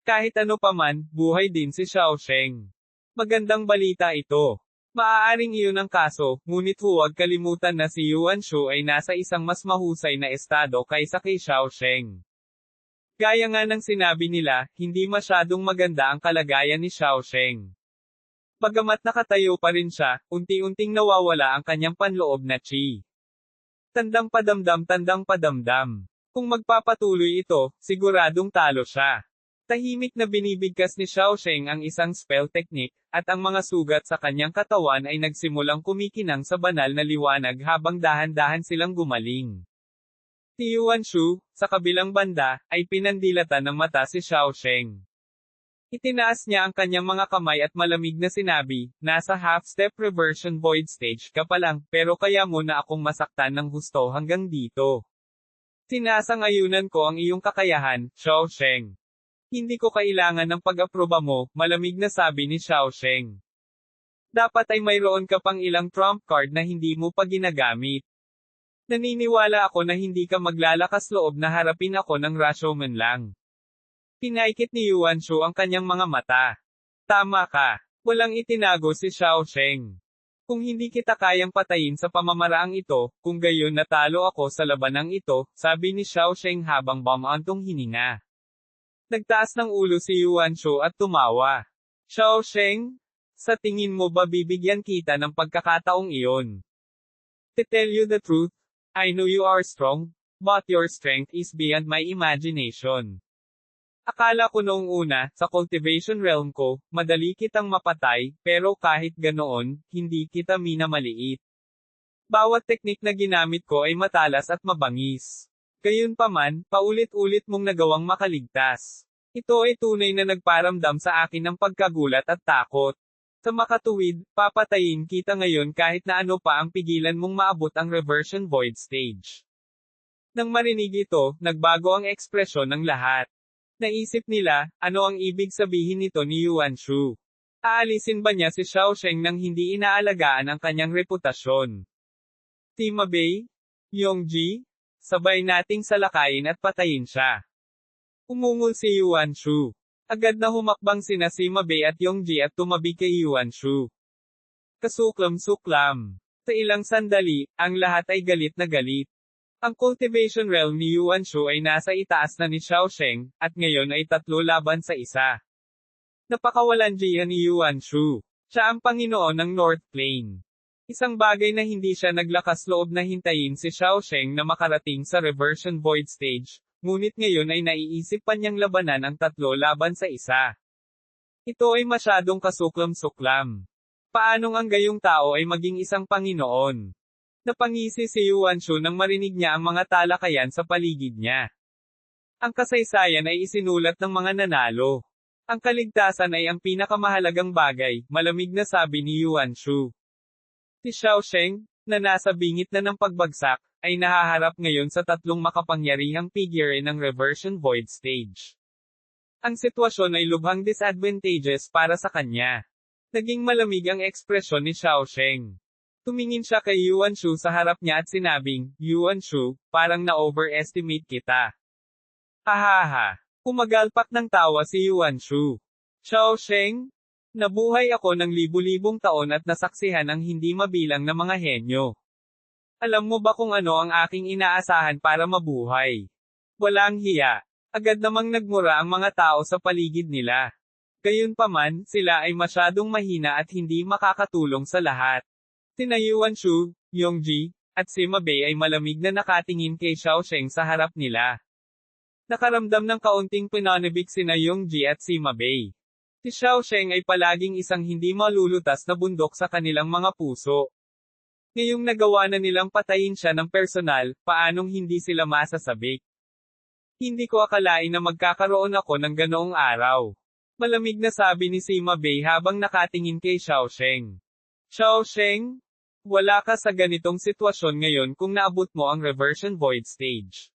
Kahit ano paman, buhay din si Xiao Sheng. Magandang balita ito. Maaaring iyon ang kaso, ngunit huwag kalimutan na si Yuan Shu ay nasa isang mas mahusay na estado kaysa kay Xiao Sheng. Gaya nga ng sinabi nila, hindi masyadong maganda ang kalagayan ni Xiao Sheng. Bagamat nakatayo pa rin siya, unti-unting nawawala ang kanyang panloob na chi. Tandang padamdam. Kung magpapatuloy ito, siguradong talo siya. Tahimik na binibigkas ni Xiao Sheng ang isang spell technique, at ang mga sugat sa kanyang katawan ay nagsimulang kumikinang sa banal na liwanag habang dahan-dahan silang gumaling. Si Yuan Shu, sa kabilang banda, ay pinandilatan ng mata si Xiao Sheng. Itinaas niya ang kanyang mga kamay at malamig na sinabi, nasa half-step reversion void stage ka pa lang, pero kaya mo na akong masaktan ng husto hanggang dito. Sinasang-ayunan ko ang iyong kakayahan, Xiao Sheng. Hindi ko kailangan ng pag-aproba mo, malamig na sabi ni Xiao Sheng. Dapat ay mayroon ka pang ilang trump card na hindi mo pa ginagamit. Naniniwala ako na hindi ka maglalakas loob na harapin ako ng Rashomon lang. Pinaikit ni Yuan Shu ang kanyang mga mata. Tama ka. Walang itinago si Xiao Sheng. Kung hindi kita kayang patayin sa pamamaraang ito, kung gayon natalo ako sa labanang ito, sabi ni Xiao Sheng habang bumantong hininga. Nagtaas ng ulo si Yuan Shu at tumawa. Xiao Sheng? Sa tingin mo ba bibigyan kita ng pagkakataong iyon? To tell you the truth, I know you are strong, but your strength is beyond my imagination. Akala ko noong una, sa cultivation realm ko, madali kitang mapatay, pero kahit ganoon, hindi kita minamaliit. Bawat teknik na ginamit ko ay matalas at mabangis. Gayunpaman, paulit-ulit mong nagawang makaligtas. Ito ay tunay na nagparamdam sa akin ng pagkagulat at takot. Sa makatuwid, papatayin kita ngayon kahit na ano pa ang pigilan mong maabot ang reversion void stage. Nang marinig ito, nagbago ang ekspresyon ng lahat. Naisip nila, ano ang ibig sabihin nito ni Yuan Shu? Aalisin ba niya si Xiao Sheng nang hindi inaalagaan ang kanyang reputasyon? Tima Bei? Yongji? Sabay nating salakayin at patayin siya. Umungol si Yuan Shu. Agad na humakbang sina Sima Bei at Yongji at tumabi kay Yuan Shu. Kasuklam-suklam. Sa ilang sandali, ang lahat ay galit na galit. Ang cultivation realm ni Yuan Shu ay nasa itaas na ni Xiao Sheng, at ngayon ay 3 laban sa 1. Napakawalandian ni Yuan Shu. Siya ang Panginoon ng North Plain. Isang bagay na hindi siya naglakas loob na hintayin si Xiao Sheng na makarating sa reversion void stage, ngunit ngayon ay naiisip pa niyang labanan ang 3 laban sa 1. Ito ay masyadong kasuklam-suklam. Paanong ang gayong tao ay maging isang Panginoon? Napangisi si Yuan Shu nang marinig niya ang mga talakayan sa paligid niya. Ang kasaysayan ay isinulat ng mga nanalo. Ang kaligtasan ay ang pinakamahalagang bagay, malamig na sabi ni Yuan Shu. Si Xiao Sheng, na nasa bingit na ng pagbagsak, ay nahaharap ngayon sa tatlong makapangyarihang figure ng reversion void stage. Ang sitwasyon ay lubhang disadvantageous para sa kanya. Naging malamig ang ekspresyon ni Xiao Sheng. Tumingin siya kay Yuan Shu sa harap niya at sinabing, Yuan Shu, parang na-overestimate kita. Hahaha. Kumagalpak ng tawa si Yuan Shu. Xiao Sheng? Nabuhay ako ng libu-libong taon at nasaksihan ang hindi mabilang na mga henyo. Alam mo ba kung ano ang aking inaasahan para mabuhay? Walang hiya. Agad namang nagmura ang mga tao sa paligid nila. Gayunpaman, sila ay masyadong mahina at hindi makakatulong sa lahat. Sina Yuan Shu, Yongji, at Sima Bei ay malamig na nakatingin kay Xiao Sheng sa harap nila. Nakaramdam ng kaunting pinanibik sina Yongji at Sima Bei. Si Xiao Sheng ay palaging isang hindi malulutas na bundok sa kanilang mga puso. Ngayong nagawa na nilang patayin siya ng personal, paanong hindi sila masasabik? Hindi ko akalain na magkakaroon ako ng ganoong araw. Malamig na sabi ni Sima Bei habang nakatingin kay Xiao Sheng. Xiao Sheng? Wala ka sa ganitong sitwasyon ngayon kung naabot mo ang reversion void stage.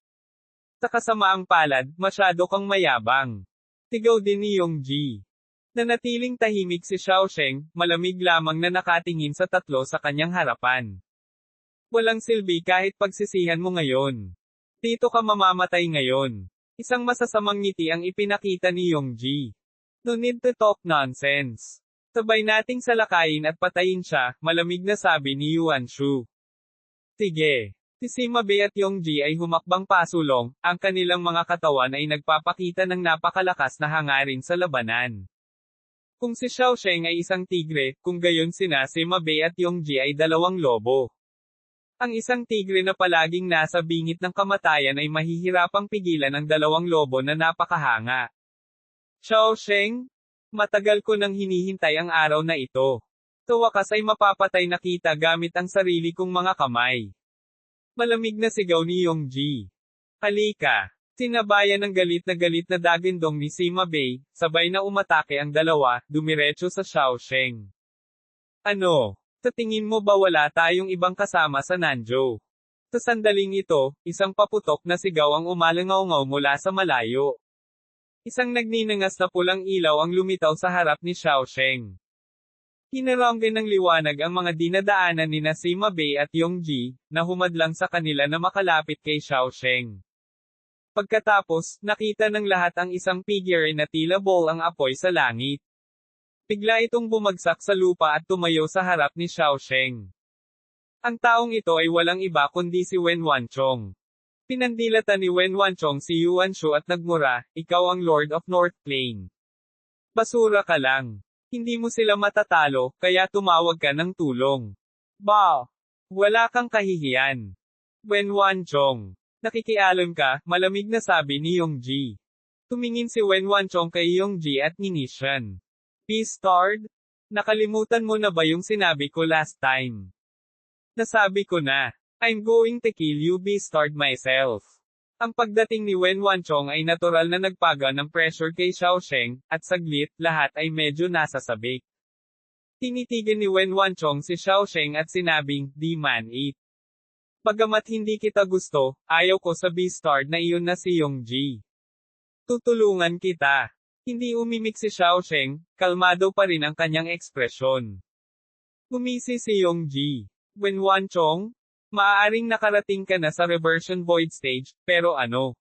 Sa kasamaang palad, masyado kang mayabang. Tigaw din ni Yongji. Nanatiling tahimik si Xiao Sheng, malamig lamang na nakatingin sa tatlo sa kanyang harapan. Walang silbi kahit pagsisihan mo ngayon. Dito ka mamamatay ngayon. Isang masasamang ngiti ang ipinakita ni Yongji. No need to talk nonsense. Sabay nating salakayin at patayin siya, malamig na sabi ni Yuan Shu. Sige. Si Sima Bei at Yongji ay humakbang pasulong, ang kanilang mga katawan ay nagpapakita ng napakalakas na hangarin sa labanan. Kung si Xiao Sheng ay isang tigre, kung gayon sina Sima Bei at Yongji ay dalawang lobo. Ang isang tigre na palaging nasa bingit ng kamatayan ay mahihirapang pigilan ang dalawang lobo na napakahanga. Xiao Sheng? Matagal ko nang hinihintay ang araw na ito. Sa wakas ay mapapatay na kita gamit ang sarili kong mga kamay. Malamig na sigaw ni Yongji. Halika. Sinabayan ng galit na dagindong ni Sima Bei, sabay na umatake ang dalawa, dumiretso sa Xiao Sheng. Ano? Sa tingin mo ba wala tayong ibang kasama sa Nanzhou? Sa sandaling ito, isang paputok na sigaw ang umalangaw-ngaw mula sa malayo. Isang nagninangas na pulang ilaw ang lumitaw sa harap ni Xiao Sheng. Hinaranggan ng liwanag ang mga dinadaanan ni Sima Bei at Yongji, na humadlang sa kanila na makalapit kay Xiao Sheng. Pagkatapos, nakita ng lahat ang isang figure na tila ball ang apoy sa langit. Bigla itong bumagsak sa lupa at tumayo sa harap ni Xiao Sheng. Ang taong ito ay walang iba kundi si Wen Wanchong. Pinandilatan ni Wen Wanchong si Yuan Shu at nagmura, ikaw ang Lord of North Plain. Basura ka lang. Hindi mo sila matatalo, kaya tumawag ka ng tulong. Ba! Wala kang kahihiyan. Wen Wanchong. Nakikialam ka, malamig na sabi ni Yongji. Tumingin si Wen Wanchong kay Yongji at nginisyan. Beastard? Nakalimutan mo na ba yung sinabi ko last time? Nasabi ko na. I'm going to kill you Beastard myself. Ang pagdating ni Wen Wanchong ay natural na nagpaga ng pressure kay Xiao Sheng, at saglit, lahat ay medyo nasasabik. Tinitigan ni Wen Wanchong si Xiao Sheng at sinabing, di man it. Bagamat hindi kita gusto, ayaw ko sa Beastard na iyon na si Yongji. Tutulungan kita. Hindi umimik si Xiao Sheng, kalmado pa rin ang kanyang ekspresyon. Umisi si Yongji. Wen Wanchong? Maaaring nakarating ka na sa reversion void stage, pero ano?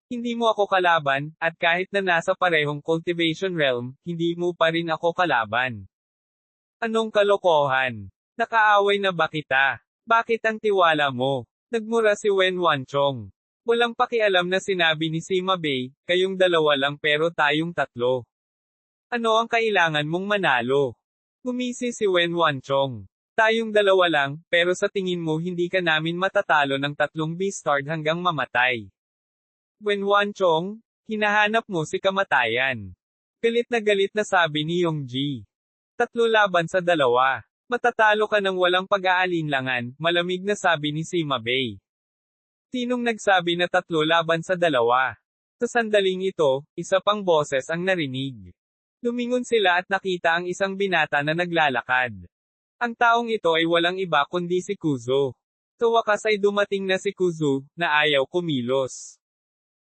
Hindi mo ako kalaban, at kahit na nasa parehong cultivation realm, hindi mo pa rin ako kalaban. Anong kalokohan? Nakaaway na ba kita? Bakit ang tiwala mo? Nagmura si Wen Wanchong. Walang pakialam na sinabi ni Sima Bei, kayong dalawa lang pero tayong tatlo. Ano ang kailangan mong manalo? Gumisi si Wen Wanchong. Tayong dalawa lang, pero sa tingin mo hindi ka namin matatalo ng tatlong Beastard hanggang mamatay. Wen Wanchong, hinahanap mo si kamatayan. Galit na sabi ni Yongji. 3-2. Matatalo ka ng walang pag-aalinlangan, malamig na sabi ni Sima Bay. Sinong nagsabi na 3-2? Sa sandaling ito, isa pang boses ang narinig. Lumingon sila at nakita ang isang binata na naglalakad. Ang taong ito ay walang iba kundi si Kuzo. Sa wakas ay dumating na si Kuzo, na ayaw kumilos.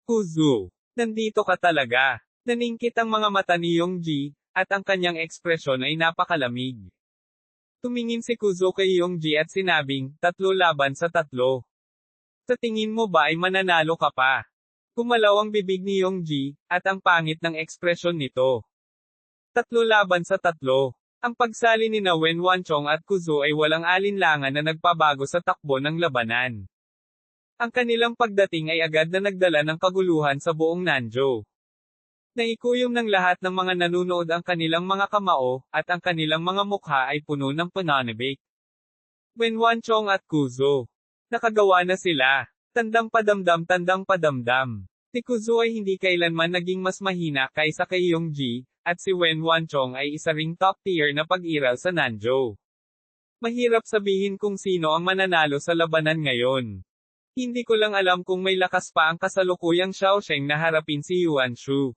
Kuzo, nandito ka talaga. Naningkit ang mga mata ni Yongji, at ang kanyang ekspresyon ay napakalamig. Tumingin si Kuzo kay Yongji at sinabing, 3-3. Sa tingin mo ba ay mananalo ka pa? Kumalaw ang bibig ni Yongji, at ang pangit ng ekspresyon nito. 3-3. Ang pagsali ni Wen Wanchong at Kuzo ay walang alinlangan na nagpabago sa takbo ng labanan. Ang kanilang pagdating ay agad na nagdala ng kaguluhan sa buong Nanzhou. Naikuyom ng lahat ng mga nanunood ang kanilang mga kamao, at ang kanilang mga mukha ay puno ng pananabik. Wen Wanchong at Kuzo. Nakagawa na sila. Tandang padamdam. Si Kuzo ay hindi kailanman naging mas mahina kaysa kay Yongji, at si Wen Wanchong ay isa ring top tier na pag-iral sa Nanzhou. Mahirap sabihin kung sino ang mananalo sa labanan ngayon. Hindi ko lang alam kung may lakas pa ang kasalukuyang Xiaosheng na harapin si Yuan Shu.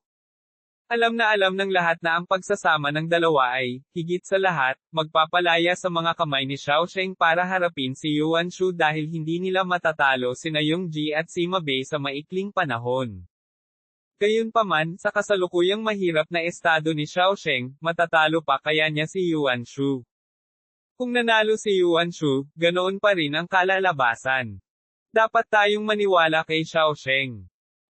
Alam ng lahat na ang pagsasama ng dalawa ay, higit sa lahat, magpapalaya sa mga kamay ni Xiaosheng para harapin si Yuan Shu dahil hindi nila matatalo sina Yongji at Sima Bei sa maikling panahon. Gayunpaman, sa kasalukuyang mahirap na estado ni Xiaosheng, matatalo pa kaya niya si Yuan Shu. Kung nanalo si Yuan Shu, ganoon pa rin ang kalalabasan. Dapat tayong maniwala kay Xiaosheng.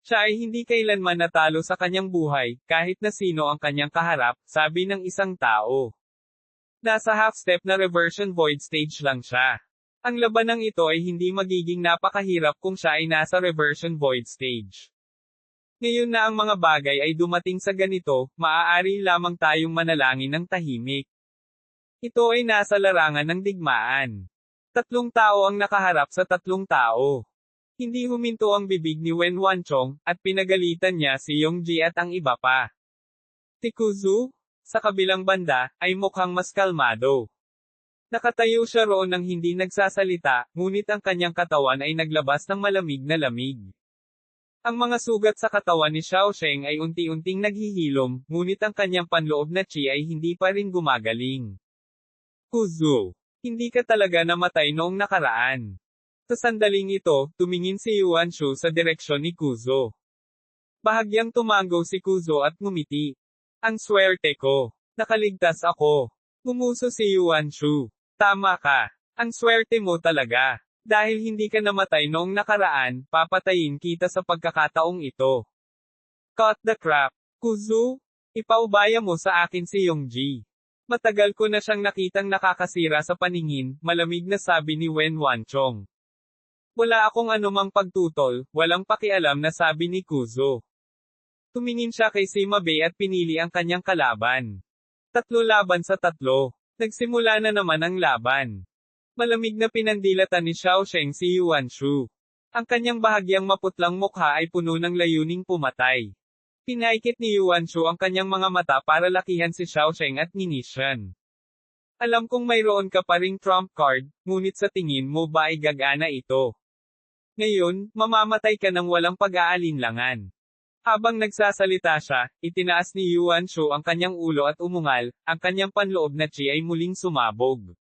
Siya ay hindi kailanman natalo sa kanyang buhay, kahit na sino ang kanyang kaharap, sabi ng isang tao. Nasa half-step na reversion void stage lang siya. Ang labanang ito ay hindi magiging napakahirap kung siya ay nasa reversion void stage. Ngayon na ang mga bagay ay dumating sa ganito, maaari lamang tayong manalangin ng tahimik. Ito ay nasa larangan ng digmaan. 3 tao ang nakaharap sa 3 tao. Hindi huminto ang bibig ni Wen Wanchong, at pinagalitan niya si Yongji at ang iba pa. Si Kuzo, sa kabilang banda, ay mukhang mas kalmado. Nakatayo siya roon nang hindi nagsasalita, ngunit ang kanyang katawan ay naglabas ng malamig na lamig. Ang mga sugat sa katawan ni Xiaosheng ay unti-unting naghihilom, ngunit ang kanyang panloob na chi ay hindi pa rin gumagaling. Kuzo, hindi ka talaga namatay noong nakaraan. Sa sandaling ito, tumingin si Yuan Shu sa direksyon ni Kuzo. Bahagyang tumango si Kuzo at ngumiti. Ang swerte ko. Nakaligtas ako. Ngumuso si Yuan Shu. Tama ka. Ang swerte mo talaga. Dahil hindi ka namatay noong nakaraan, papatayin kita sa pagkakataong ito. Cut the crap. Kuzo, ipaubaya mo sa akin si Yongji. Matagal ko na siyang nakitang nakakasira sa paningin, malamig na sabi ni Wen Wanchong. Wala akong anumang pagtutol, walang pakialam na sabi ni Kuzo. Tumingin siya kay Sima Bei at pinili ang kanyang kalaban. 3-3. Nagsimula na naman ang laban. Malamig na pinandilatan ni Xiaosheng si Yuan Shu. Ang kanyang bahagyang maputlang mukha ay puno ng layuning pumatay. Pinaikit ni Yuan Shu ang kanyang mga mata para lakihan si Xiaosheng at ninisyan. Alam kong mayroon ka pa ring trump card, ngunit sa tingin mo ba ay gagana ito? Ngayon, mamamatay ka ng walang pag-aalinlangan. Habang nagsasalita siya, itinaas ni Yuan Shu ang kanyang ulo at umungal, ang kanyang panloob na chi ay muling sumabog.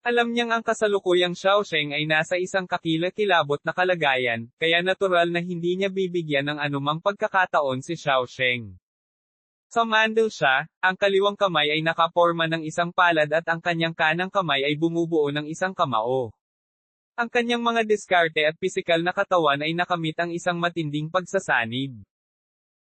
Alam niyang ang kasalukuyang Xiaosheng ay nasa isang kakilakilabot na kalagayan, kaya natural na hindi niya bibigyan ng anumang pagkakataon si Xiaosheng. Sumandal siya, ang kaliwang kamay ay nakaporma ng isang palad at ang kanyang kanang kamay ay bumubuo ng isang kamao. Ang kanyang mga diskarte at pisikal na katawan ay nakamit ang isang matinding pagsasanib.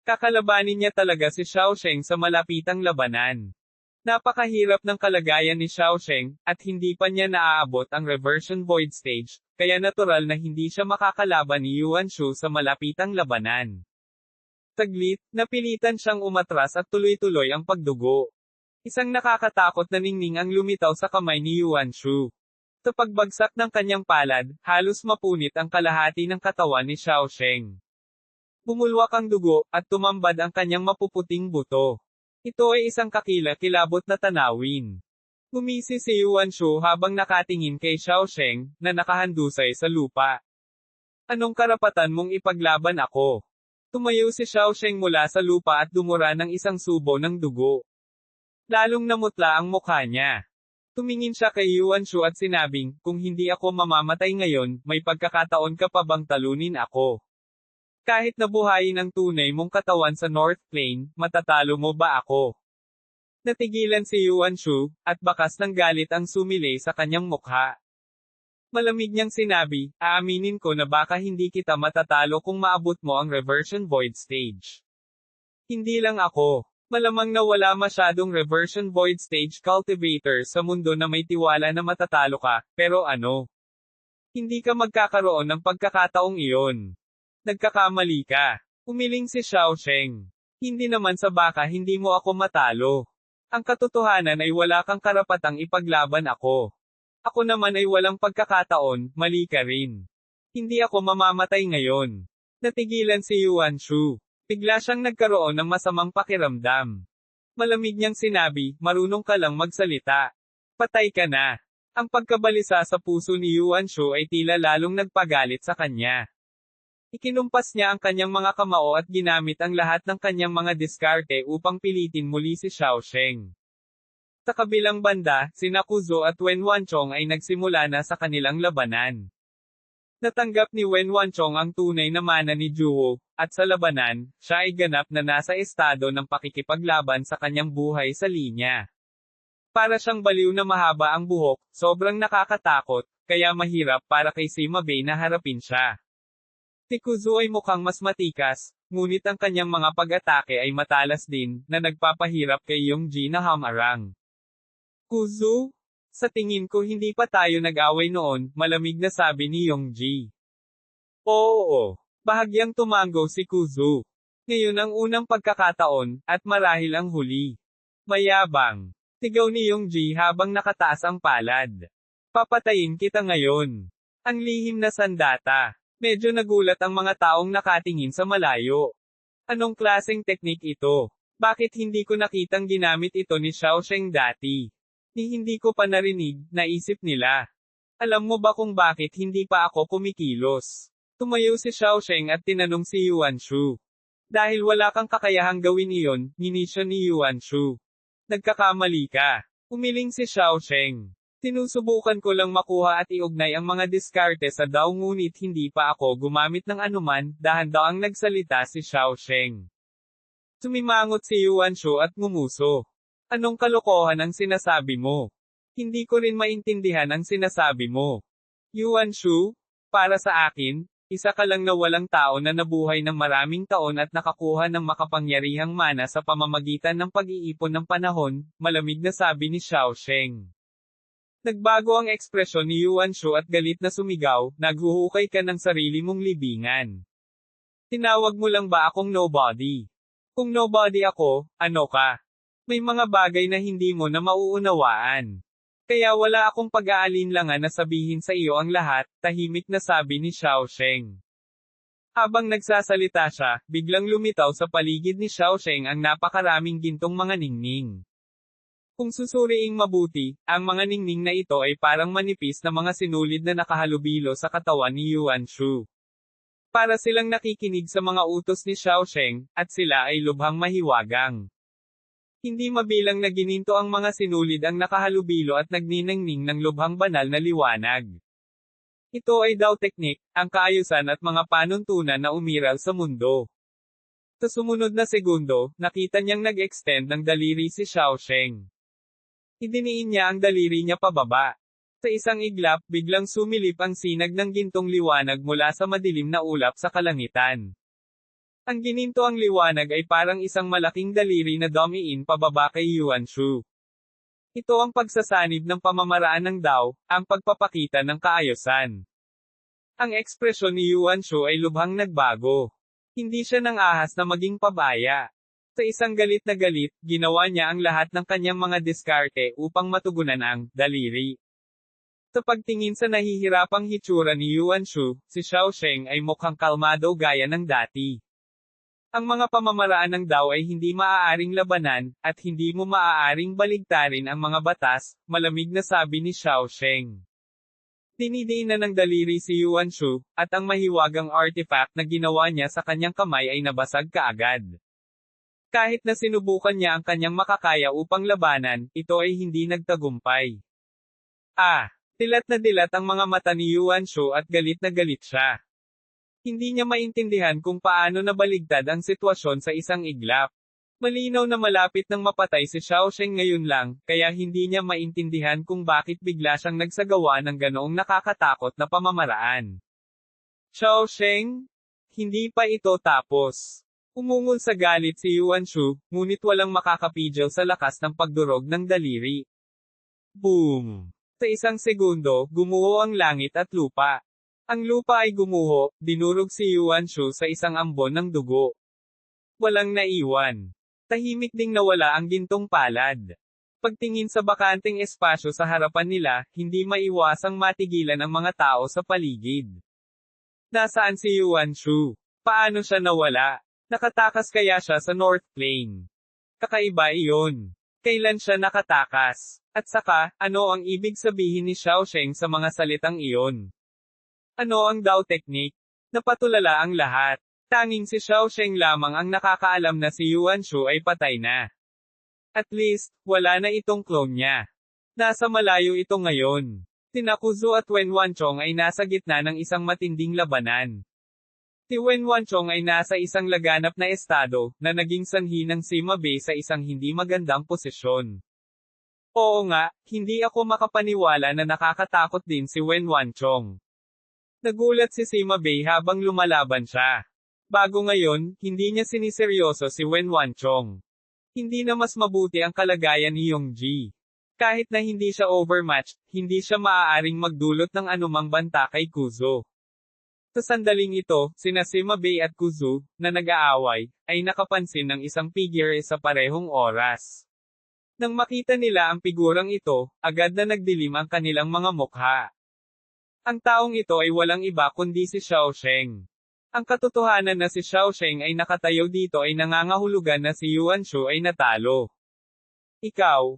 Kakalabanin niya talaga si Xiaosheng sa malapitang labanan. Napakahirap ng kalagayan ni Xiaosheng, at hindi pa niya naaabot ang reversion void stage, kaya natural na hindi siya makakalaban ni Yuan Shu sa malapitang labanan. Saglit, napilitan siyang umatras at tuloy-tuloy ang pagdugo. Isang nakakatakot na ningning ang lumitaw sa kamay ni Yuan Shu. Sa pagbagsak ng kanyang palad, halos mapunit ang kalahati ng katawan ni Xiaosheng. Bumulwak ang dugo, at tumambad ang kanyang mapuputing buto. Ito ay isang kakilakilabot na tanawin. Ngumisi si Yuan Shu habang nakatingin kay Xiao Sheng, na nakahandusay sa lupa. Anong karapatan mong ipaglaban ako? Tumayo si Xiao Sheng mula sa lupa at dumura ng isang subo ng dugo. Lalong namutla ang mukha niya. Tumingin siya kay Yuan Shu at sinabing, kung hindi ako mamamatay ngayon, may pagkakataon ka pa bang talunin ako? Kahit nabuhayin ang tunay mong katawan sa North Plain, matatalo mo ba ako? Natigilan si Yuan Shu, at bakas ng galit ang sumilay sa kanyang mukha. Malamig niyang sinabi, aaminin ko na baka hindi kita matatalo kung maabot mo ang reversion void stage. Hindi lang ako. Malamang na wala masyadong reversion void stage cultivator sa mundo na may tiwala na matatalo ka, pero ano? Hindi ka magkakaroon ng pagkakataong iyon. Nagkakamali ka. Umiling si Xiao Sheng. Hindi naman sa baka hindi mo ako matalo. Ang katotohanan ay wala kang karapatang ipaglaban ako. Ako naman ay walang pagkakataon, mali ka rin. Hindi ako mamamatay ngayon. Natigilan si Yuan Shu. Bigla siyang nagkaroon ng masamang pakiramdam. Malamig niyang sinabi, marunong ka lang magsalita. Patay ka na. Ang pagkabalisa sa puso ni Yuan Shu ay tila lalong nagpagalit sa kanya. Ikinumpas niya ang kanyang mga kamao at ginamit ang lahat ng kanyang mga diskarte upang pilitin muli si Xiao Sheng. Sa kabilang banda, sina Kuzo at Wen Wanchong ay nagsimula na sa kanilang labanan. Natanggap ni Wen Wanchong ang tunay na mana ni Juwo, at sa labanan, siya ay ganap na nasa estado ng pakikipaglaban sa kanyang buhay sa linya. Para siyang baliw na mahaba ang buhok, sobrang nakakatakot, kaya mahirap para kay Sima Bei na harapin siya. Si Kuzo ay mukhang mas matikas, ngunit ang kanyang mga pag-atake ay matalas din, na nagpapahirap kay Yongji na hamarang. Kuzo? Sa tingin ko hindi pa tayo nag-away noon, malamig na sabi ni Yongji. Oo. Bahagyang tumango si Kuzo. Ngayon ang unang pagkakataon, at marahil ang huli. Mayabang. Sigaw ni Yongji habang nakataas ang palad. Papatayin kita ngayon. Ang lihim na sandata. Medyo nagulat ang mga taong nakatingin sa malayo. Anong klaseng teknik ito? Bakit hindi ko nakitang ginamit ito ni Xiao Sheng dati? Ni hindi ko pa narinig, naisip nila. Alam mo ba kung bakit hindi pa ako kumikilos? Tumayo si Xiao Sheng at tinanong si Yuan Shu. Dahil wala kang kakayahang gawin iyon, ginisyo ni Yuan Shu. Nagkakamali ka. Umiling si Xiao Sheng. Sinusubukan ko lang makuha at iugnay ang mga diskarte sa Dao ngunit hindi pa ako gumamit ng anuman, dahan-daang nagsalita si Xiao Sheng. Sumimangot si Yuan Shu at ngumuso. Anong kalokohan ang sinasabi mo? Hindi ko rin maintindihan ang sinasabi mo. Yuan Shu, para sa akin, isa ka lang na walang tao na nabuhay ng maraming taon at nakakuha ng makapangyarihang mana sa pamamagitan ng pag-iipon ng panahon, malamig na sabi ni Xiao Sheng. Nagbago ang ekspresyon ni Yuan Shu at galit na sumigaw, naghuhukay ka ng sarili mong libingan. Tinawag mo lang ba akong nobody? Kung nobody ako, ano ka? May mga bagay na hindi mo na mauunawaan. Kaya wala akong pag-aalinlangan na sabihin sa iyo ang lahat, tahimik na sabi ni Xiao Sheng. Habang nagsasalita siya, biglang lumitaw sa paligid ni Xiao Sheng ang napakaraming gintong mga ningning. Kung susuriing mabuti, ang mga ningning na ito ay parang manipis na mga sinulid na nakahalubilo sa katawan ni Yuan Shu. Para silang nakikinig sa mga utos ni Xiao Sheng, at sila ay lubhang mahiwagang. Hindi mabilang na gininto ang mga sinulid ang nakahalubilo at nagniningning ng lubhang banal na liwanag. Ito ay Dao Technique, ang kaayusan at mga panuntunan na umiral sa mundo. Sa sumunod na segundo, nakita niyang nag-extend ng daliri si Xiao Sheng. Idiniin niya ang daliri niya pababa. Sa isang iglap, biglang sumilip ang sinag ng gintong liwanag mula sa madilim na ulap sa kalangitan. Ang gininto ang liwanag ay parang isang malaking daliri na dumiin pababa kay Yuan Shu. Ito ang pagsasanib ng pamamaraan ng Dao, ang pagpapakita ng kaayusan. Ang ekspresyon ni Yuan Shu ay lubhang nagbago. Hindi siya nang ahas na maging pabaya. Sa isang galit na galit, ginawa niya ang lahat ng kanyang mga diskarte upang matugunan ang daliri. Sa pagtingin sa nahihirapang hitsura ni Yuan Shu, si Xiao Sheng ay mukhang kalmado gaya ng dati. Ang mga pamamaraan ng Dao ay hindi maaaring labanan, at hindi mo maaaring baligtarin ang mga batas, malamig na sabi ni Xiao Sheng. Dinidiin na ng daliri si Yuan Shu, at ang mahiwagang artifact na ginawa niya sa kanyang kamay ay nabasag kaagad. Kahit na sinubukan niya ang kanyang makakaya upang labanan, ito ay hindi nagtagumpay. Dilat na dilat ang mga mata ni Yuan Shu at galit na galit siya. Hindi niya maintindihan kung paano nabaligtad ang sitwasyon sa isang iglap. Malinaw na malapit nang mapatay si Xiao Sheng ngayon lang, kaya hindi niya maintindihan kung bakit bigla siyang nagsagawa ng ganoong nakakatakot na pamamaraan. Xiao Sheng? Hindi pa ito tapos. Umungol sa galit si Yuan Shu, ngunit walang makakapigil sa lakas ng pagdurog ng daliri. Boom! Sa isang segundo, gumuho ang langit at lupa. Ang lupa ay gumuho, dinurog si Yuan Shu sa isang ambon ng dugo. Walang naiwan. Tahimik ding nawala ang gintong palad. Pagtingin sa bakanteng espasyo sa harapan nila, hindi maiwasang matigilan ang mga tao sa paligid. Nasaan si Yuan Shu? Paano siya nawala? Nakatakas kaya siya sa North Plain? Kakaiba iyon. Kailan siya nakatakas? At saka, ano ang ibig sabihin ni Xiao Sheng sa mga salitang iyon? Ano ang Dao Technique? Napatulala ang lahat. Tanging si Xiao Sheng lamang ang nakakaalam na si Yuan Shu ay patay na. At least, wala na itong clone niya. Nasa malayo ito ngayon. Sina Kuzu at Wen Wanchong ay nasa gitna ng isang matinding labanan. Si Wen Wanchong ay nasa isang laganap na estado, na naging sanhi ng Sima Bei sa isang hindi magandang posisyon. Oo nga, hindi ako makapaniwala na nakakatakot din si Wen Wanchong. Nagulat si Sima Bei habang lumalaban siya. Bago ngayon, hindi niya siniseryoso si Wen Wanchong. Hindi na mas mabuti ang kalagayan ni Yongji. Kahit na hindi siya overmatched, hindi siya maaaring magdulot ng anumang banta kay Kuzu. Sa sandaling ito, sina Sima Bei at Kuzu, na nag-aaway, ay nakapansin ng isang figure sa parehong oras. Nang makita nila ang figurang ito, agad na nagdilim ang kanilang mga mukha. Ang taong ito ay walang iba kundi si Xiao Sheng. Ang katotohanan na si Xiao Sheng ay nakatayo dito ay nangangahulugan na si Yuan Shu ay natalo. Ikaw.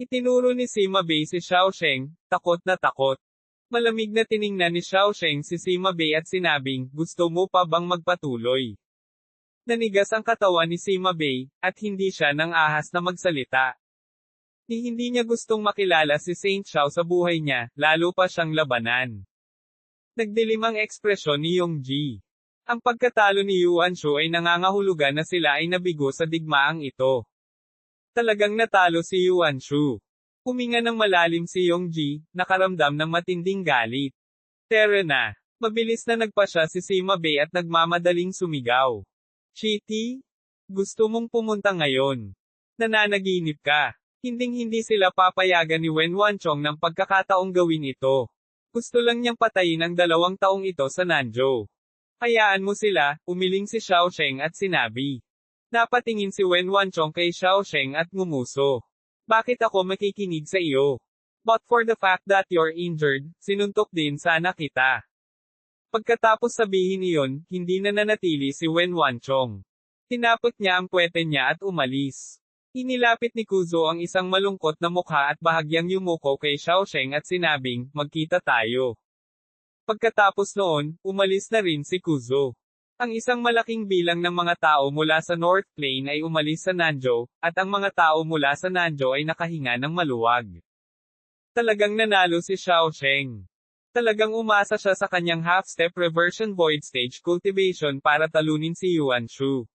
Itinuro ni Sima Bei si Xiao Sheng, takot na takot. Malamig na tiningnan ni Xiao Sheng si Sima Bei at sinabing, gusto mo pa bang magpatuloy? Nanigas ang katawan ni Sima Bei, at hindi siya nang ahas na magsalita. Hindi niya gustong makilala si Saint Xiao sa buhay niya, lalo pa siyang labanan. Nagdilim ang ekspresyon ni Yongji. Ang pagkatalo ni Yuan Shu ay nangangahulugan na sila ay nabigo sa digmaang ito. Talagang natalo si Yuan Shu. Huminga ng malalim si Yongji, nakaramdam ng matinding galit. Tara na. Mabilis na nagpasya si Sima Bei at nagmamadaling sumigaw. Chiti? Gusto mong pumunta ngayon? Nananaginip ka. Hinding-hindi sila papayagan ni Wen Wanchong ng pagkakataong gawin ito. Gusto lang niyang patayin ang 2 taong ito sa Nanzhou. Hayaan mo sila, umiling si Xiao Sheng at sinabi. Napatingin si Wen Wanchong kay Xiao Sheng at ngumuso. Bakit ako makikinig sa iyo? But for the fact that you're injured, sinuntok din sana kita. Pagkatapos sabihin iyon, hindi na nanatili si Wen Wanchong. Tinapot niya ang puwete niya at umalis. Inilapit ni Kuzu ang isang malungkot na mukha at bahagyang yumuko kay Xiao Sheng at sinabing, magkita tayo. Pagkatapos noon, umalis na rin si Kuzu. Ang isang malaking bilang ng mga tao mula sa North Plain ay umalis sa Nanzhou, at ang mga tao mula sa Nanzhou ay nakahinga ng maluwag. Talagang nanalo si Xiao Sheng. Talagang umasa siya sa kanyang half-step reversion void stage cultivation para talunin si Yuan Shu.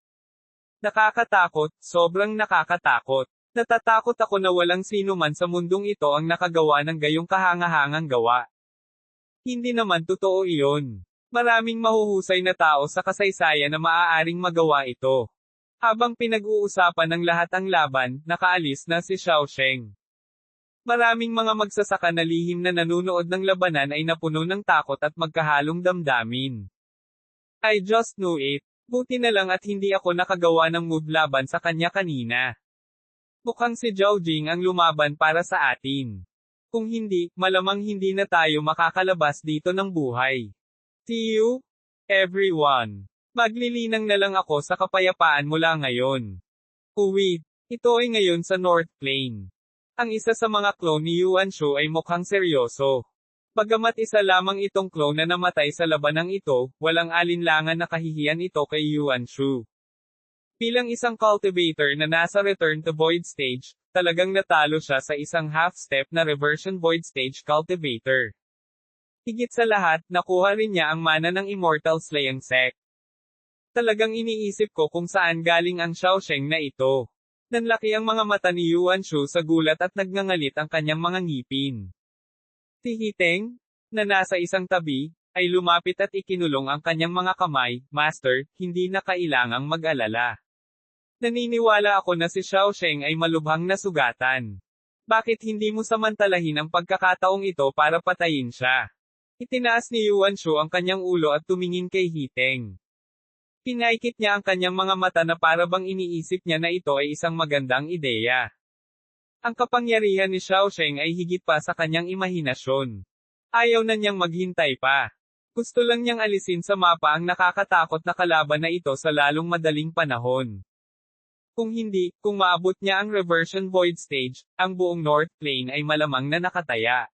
Nakakatakot, sobrang nakakatakot. Natatakot ako na walang sino man sa mundong ito ang nakagawa ng gayong kahangahangang gawa. Hindi naman totoo iyon. Maraming mahuhusay na tao sa kasaysayan na maaaring magawa ito. Habang pinag-uusapan ng lahat ang laban, nakaalis na si Xiao Sheng. Maraming mga magsasaka na lihim na nanunood ng labanan ay napuno ng takot at magkahalong damdamin. I just knew it. Buti na lang at hindi ako nakagawa ng move laban sa kanya kanina. Mukhang si Zhao Jing ang lumaban para sa atin. Kung hindi, malamang hindi na tayo makakalabas dito ng buhay. See you, everyone. Maglilinang na lang ako sa kapayapaan mula ngayon. Uwi. Ito ay ngayon sa North Plain. Ang isa sa mga clone ni Yuan Shu ay mukhang seryoso. Bagamat isa lamang itong clone na namatay sa labanang ito, walang alinlangan na kahihiyan ito kay Yuan Shu. Bilang isang cultivator na nasa return to void stage, talagang natalo siya sa isang half-step na reversion void stage cultivator. Higit sa lahat, nakuha rin niya ang mana ng Immortal Slaying Sect. Talagang iniisip ko kung saan galing ang Xiaosheng na ito. Nanlaki ang mga mata ni Yuan Shu sa gulat at nagngangalit ang kanyang mga ngipin. Si Hiteng, na nasa isang tabi, ay lumapit at ikinulong ang kanyang mga kamay. Master, hindi na kailangang mag-alala. Naniniwala ako na si Xiaosheng ay malubhang na sugatan. Bakit hindi mo samantalahin ang pagkakataong ito para patayin siya? Itinaas ni Yuan Shu ang kanyang ulo at tumingin kay Hiteng. Pinaikit niya ang kanyang mga mata na para bang iniisip niya na ito ay isang magandang ideya. Ang kapangyarihan ni Xiaosheng ay higit pa sa kanyang imahinasyon. Ayaw na niyang maghintay pa. Gusto lang niyang alisin sa mapa ang nakakatakot na kalaban na ito sa lalong madaling panahon. Kung hindi, kung maabot niya ang reversion void stage, ang buong North Plain ay malamang na nakataya.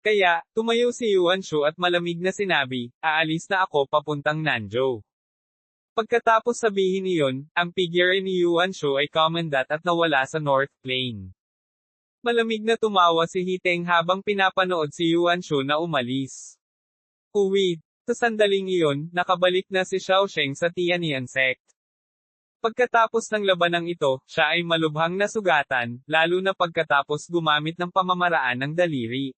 Kaya, tumayo si Yuan Shu at malamig na sinabi, aalis na ako papuntang Nanzhou. Pagkatapos sabihin iyon, ang figure ni Yuan Shu ay commandant at nawala sa North Plain. Malamig na tumawa si Hiteng habang pinapanood si Yuan Shu na umalis. Uwi. Sa sandaling iyon, nakabalik na si Xiaosheng sa Tianyan Sect. Pagkatapos ng labanang ito, siya ay malubhang nasugatan, lalo na pagkatapos gumamit ng pamamaraan ng daliri.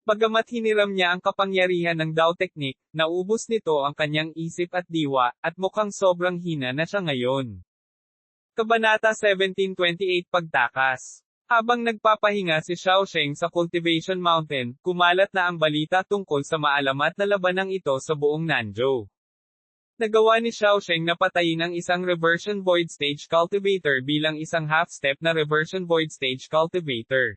Bagamat hiniram niya ang kapangyarihan ng Dao Technique, naubos nito ang kanyang isip at diwa, at mukhang sobrang hina na siya ngayon. Kabanata 1728 Pagtakas. Habang nagpapahinga si Xiaosheng sa Cultivation Mountain, kumalat na ang balita tungkol sa maalamat na labanang ito sa buong Nanzhou. Nagawa ni Xiaosheng na patayin ang isang reversion void stage cultivator bilang isang half-step na reversion void stage cultivator.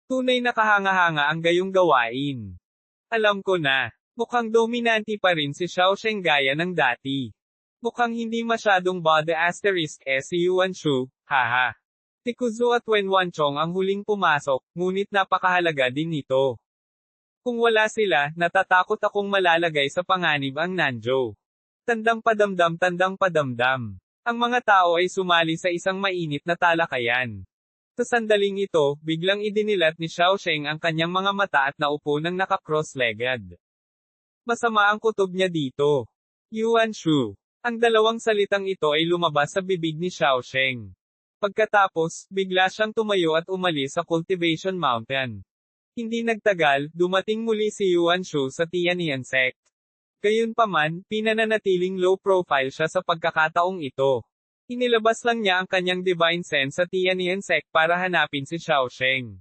Tunay na kahanga-hanga ang gayong gawain. Alam ko na, mukhang dominante pa rin si Xiaosheng gaya ng dati. Mukhang hindi masyadong bode asterisk si Yuan Shu, haha. Si Kuzu at Wen Wanchong ang huling pumasok, ngunit napakahalaga din nito. Kung wala sila, natatakot akong malalagay sa panganib ang Nanzhou. Tandang padamdam. Ang mga tao ay sumali sa isang mainit na talakayan. Sa sandaling ito, biglang idinilat ni Xiaosheng ang kanyang mga mata at naupo ng naka-cross-legged. Masama ang kutob niya dito. Yuan Shu. Ang dalawang salitang ito ay lumabas sa bibig ni Xiaosheng. Pagkatapos, bigla siyang tumayo at umalis sa Cultivation Mountain. Hindi nagtagal, dumating muli si Yuan Shu sa Tianyan Sect. Gayunpaman, pinananatiling low profile siya sa pagkakataong ito. Inilabas lang niya ang kanyang divine sense sa Tianyan Sect para hanapin si Xiaosheng.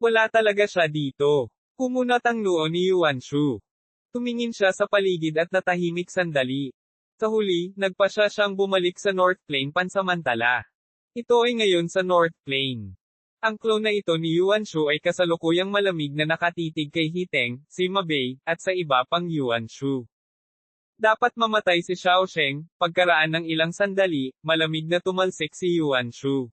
Wala talaga siya dito. Kumunat ang noo ni Yuan Shu. Tumingin siya sa paligid at natahimik sandali. Sa huli, nagpasya siyang bumalik sa North Plain pansamantala. Ito ay ngayon sa North Plain. Ang clone na ito ni Yuan Shu ay kasalukuyang malamig na nakatitig kay Hiteng, Sima Bei, at sa iba pang Yuan Shu. Dapat mamatay si Xiaosheng, pagkaraan ng ilang sandali, malamig na tumalsik si Yuan Shu.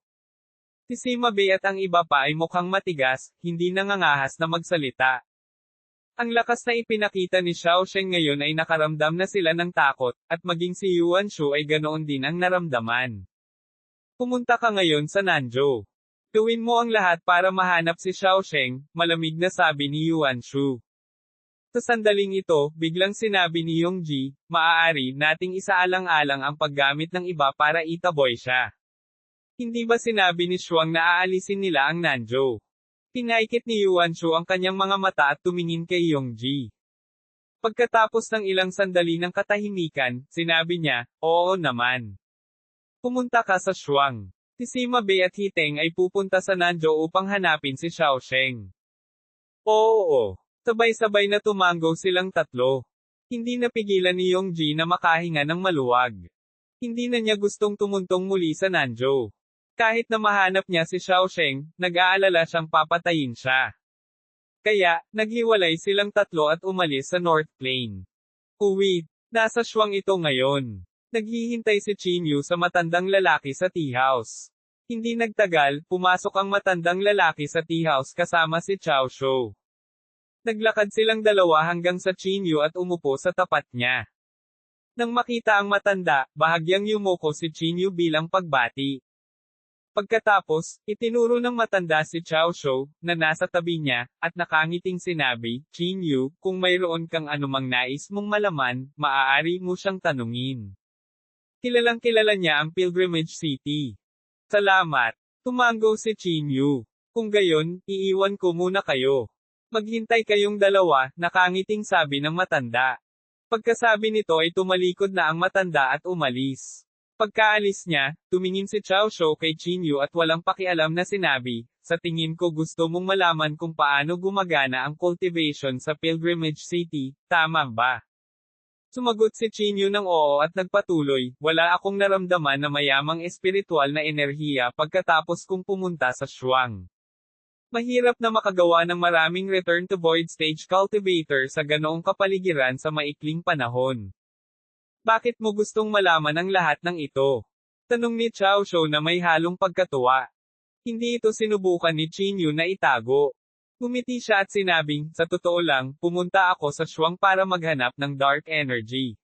Si Sima Bei at ang iba pa ay mukhang matigas, hindi nangangahas na magsalita. Ang lakas na ipinakita ni Xiaosheng ngayon ay nakaramdam na sila ng takot, at maging si Yuan Shu ay ganoon din ang naramdaman. Pumunta ka ngayon sa Nanzhou. Gawin mo ang lahat para mahanap si Xiaosheng, malamig na sabi ni Yuan Shu. Sa sandaling ito, biglang sinabi ni Yongji, maaari nating isaalang-alang ang paggamit ng iba para itaboy siya. Hindi ba sinabi ni Shuang na aalisin nila ang Nanzhou? Pinaikit ni Yuan Shu ang kanyang mga mata at tumingin kay Yongji. Pagkatapos ng ilang sandali ng katahimikan, sinabi niya, oo naman. Pumunta ka sa Shuang. Si Sima Bei at Hiteng ay pupunta sa Nanzhou upang hanapin si Xiaosheng. Oo. Sabay-sabay na tumanggo silang tatlo. Hindi napigilan ni Yongji na makahinga ng maluwag. Hindi na niya gustong tumuntong muli sa Nanzhou. Kahit na mahanap niya si Xiaosheng, nag-aalala siyang papatayin siya. Kaya, naghiwalay silang tatlo at umalis sa North Plain. Uwi. Nasa Shuang ito ngayon. Naghihintay si Chinyu sa matandang lalaki sa tea house. Hindi nagtagal, pumasok ang matandang lalaki sa tea house kasama si Chao Shou. Naglakad silang dalawa hanggang sa Chinyu at umupo sa tapat niya. Nang makita ang matanda, bahagyang yumuko si Chinyu bilang pagbati. Pagkatapos, itinuro ng matanda si Chao Shou, na nasa tabi niya, at nakangiting sinabi, Chinyu, kung mayroon kang anumang nais mong malaman, maaari mo siyang tanungin. Kilalang kilala niya ang Pilgrimage City. Salamat. Tumango si Chinyu. Kung gayon, iiwan ko muna kayo. Maghintay kayong dalawa, nakangiting sabi ng matanda. Pagkasabi nito ay tumalikod na ang matanda at umalis. Pagkaalis niya, tumingin si Chao Shou kay Chinyu at walang pakialam na sinabi, sa tingin ko gusto mong malaman kung paano gumagana ang cultivation sa Pilgrimage City, tama ba? Sumagot si Chinyu ng oo at nagpatuloy, wala akong naramdaman na mayamang espiritual na enerhiya pagkatapos kong pumunta sa Shuang. Mahirap na makagawa ng maraming return to void stage cultivator sa ganoong kapaligiran sa maikling panahon. Bakit mo gustong malaman ang lahat ng ito? Tanong ni Chao Shou na may halong pagkatuwa. Hindi ito sinubukan ni Chinyu na itago. Ngumiti siya at sinabing, sa totoo lang, pumunta ako sa Shuang para maghanap ng dark energy.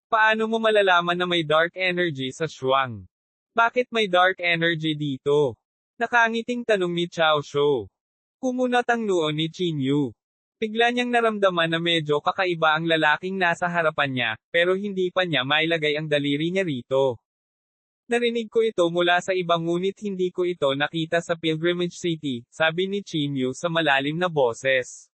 Paano mo malalaman na may dark energy sa Shuang? Bakit may dark energy dito? Nakangiting tanong ni Chao Shou. Kumunat ang noo ni Chinyu. Bigla niyang naramdaman na medyo kakaiba ang lalaking nasa harapan niya, pero hindi pa niya mailagay ang daliri niya rito. Narinig ko ito mula sa iba ngunit hindi ko ito nakita sa Pilgrimage City, sabi ni Chinyu sa malalim na boses.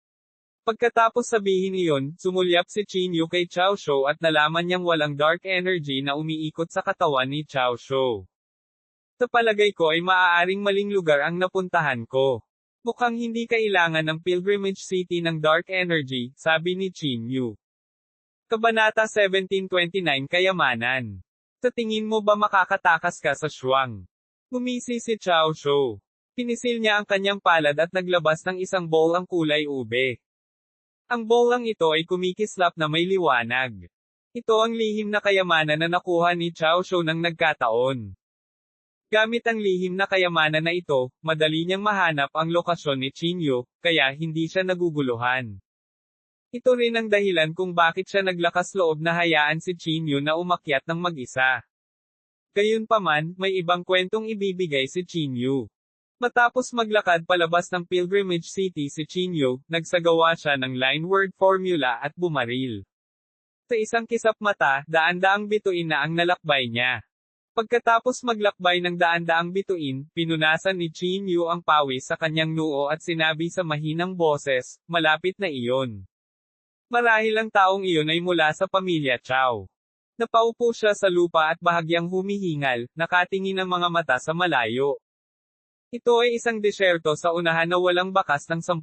Pagkatapos sabihin iyon, sumulyap si Chinyu kay Chao Shou at nalaman niyang walang dark energy na umiikot sa katawan ni Chao Shou. Sa palagay ko ay maaaring maling lugar ang napuntahan ko. Mukhang hindi kailangan ng Pilgrimage City ng dark energy, sabi ni Chinyu. Kabanata 1729 Kayamanan. Sa tingin mo ba makakatakas ka sa Shuang? Ngumisi si Chao Shou. Pinisil niya ang kanyang palad at naglabas ng isang bowl ang kulay ube. Ang bowlang ito ay kumikislap na may liwanag. Ito ang lihim na kayamanan na nakuha ni Chao Shou nang nagkataon. Gamit ang lihim na kayamanan na ito, madali niyang mahanap ang lokasyon ni Chinyu, kaya hindi siya naguguluhan. Ito rin ang dahilan kung bakit siya naglakas loob na hayaan si Chinyu na umakyat ng mag-isa. Gayunpaman, may ibang kwentong ibibigay si Chinyu. Matapos maglakad palabas ng Pilgrimage City si Chinyu, nagsagawa siya ng line word formula at bumaril. Sa isang kisap mata, daan-daang bituin na ang nalakbay niya. Pagkatapos maglakbay ng daan-daang bituin, pinunasan ni Chinyu ang pawis sa kanyang noo at sinabi sa mahinang boses, malapit na iyon. Marahil ang taong iyon ay mula sa pamilya Chao. Napaupo siya sa lupa at bahagyang humihingal, nakatingin ang mga mata sa malayo. Ito ay isang desyerto sa unahan na walang bakas ng 10,000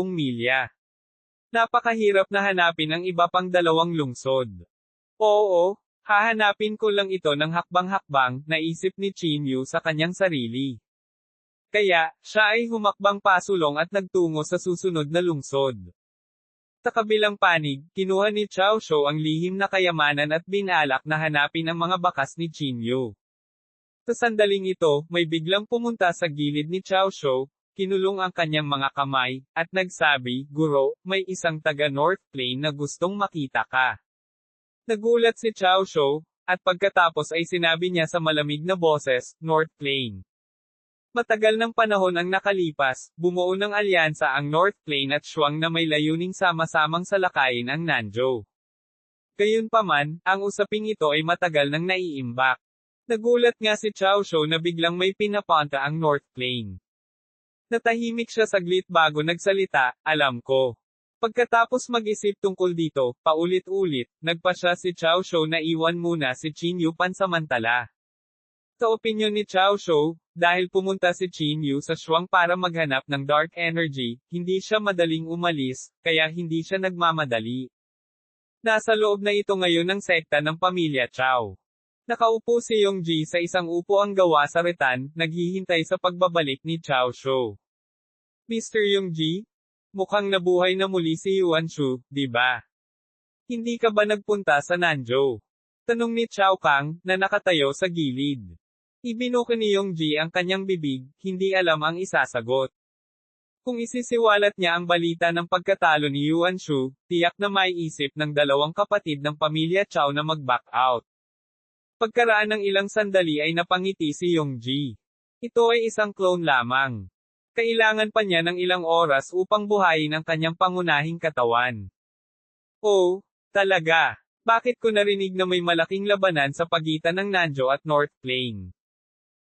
milya. Napakahirap na hanapin ang iba pang dalawang lungsod. Oo, hahanapin ko lang ito ng hakbang-hakbang, naisip ni Chinyu sa kanyang sarili. Kaya, siya ay humakbang pasulong at nagtungo sa susunod na lungsod. Sa kabilang panig, kinuha ni Chao Shou ang lihim na kayamanan at binalak na hanapin ang mga bakas ni Chinyu. Sa sandaling ito, may biglang pumunta sa gilid ni Chao Shou, kinulong ang kanyang mga kamay, at nagsabi, Guro, may isang taga North Plain na gustong makita ka. Nagulat si Chao Shou, at pagkatapos ay sinabi niya sa malamig na boses, North Plain. Matagal ng panahon ang nakalipas, bumuo ng alyansa ang North Plain at Shuang na may layuning sama-samang salakayin ang Nanzhou. Gayunpaman, ang usaping ito ay matagal nang naiimbak. Nagulat nga si Chao Shou na biglang may pinapunta ang North Plain. Natahimik siya saglit bago nagsalita, alam ko. Pagkatapos mag-isip tungkol dito, paulit-ulit, nagpa siya si Chao Shou na iwan muna si Chinyu pansamantala. Sa opinyon ni Chao Shou, dahil pumunta si Chinyu sa Shuang para maghanap ng dark energy, hindi siya madaling umalis, kaya hindi siya nagmamadali. Nasa loob na ito ngayon ng sekta ng pamilya Chao. Nakaupo si Yongji sa isang upuang gawa sa retan, naghihintay sa pagbabalik ni Chao Shou. Mr. Yongji? Mukhang nabuhay na muli si Yuan Shu, di ba? Hindi ka ba nagpunta sa Nanzhou? Tanong ni Chao Kang, na nakatayo sa gilid. Ibinuko ni Yongji ang kanyang bibig, hindi alam ang isasagot. Kung isisiwalat niya ang balita ng pagkatalo ni Yuan Shu, tiyak na maiisip ng dalawang kapatid ng pamilya Chao na mag-back out. Pagkaraan ng ilang sandali ay napangiti si Yongji. Ito ay isang clone lamang. Kailangan pa niya ng ilang oras upang buhayin ang kanyang pangunahing katawan. Oh, talaga? Bakit ko narinig na may malaking labanan sa pagitan ng Nanzhou at North Plain?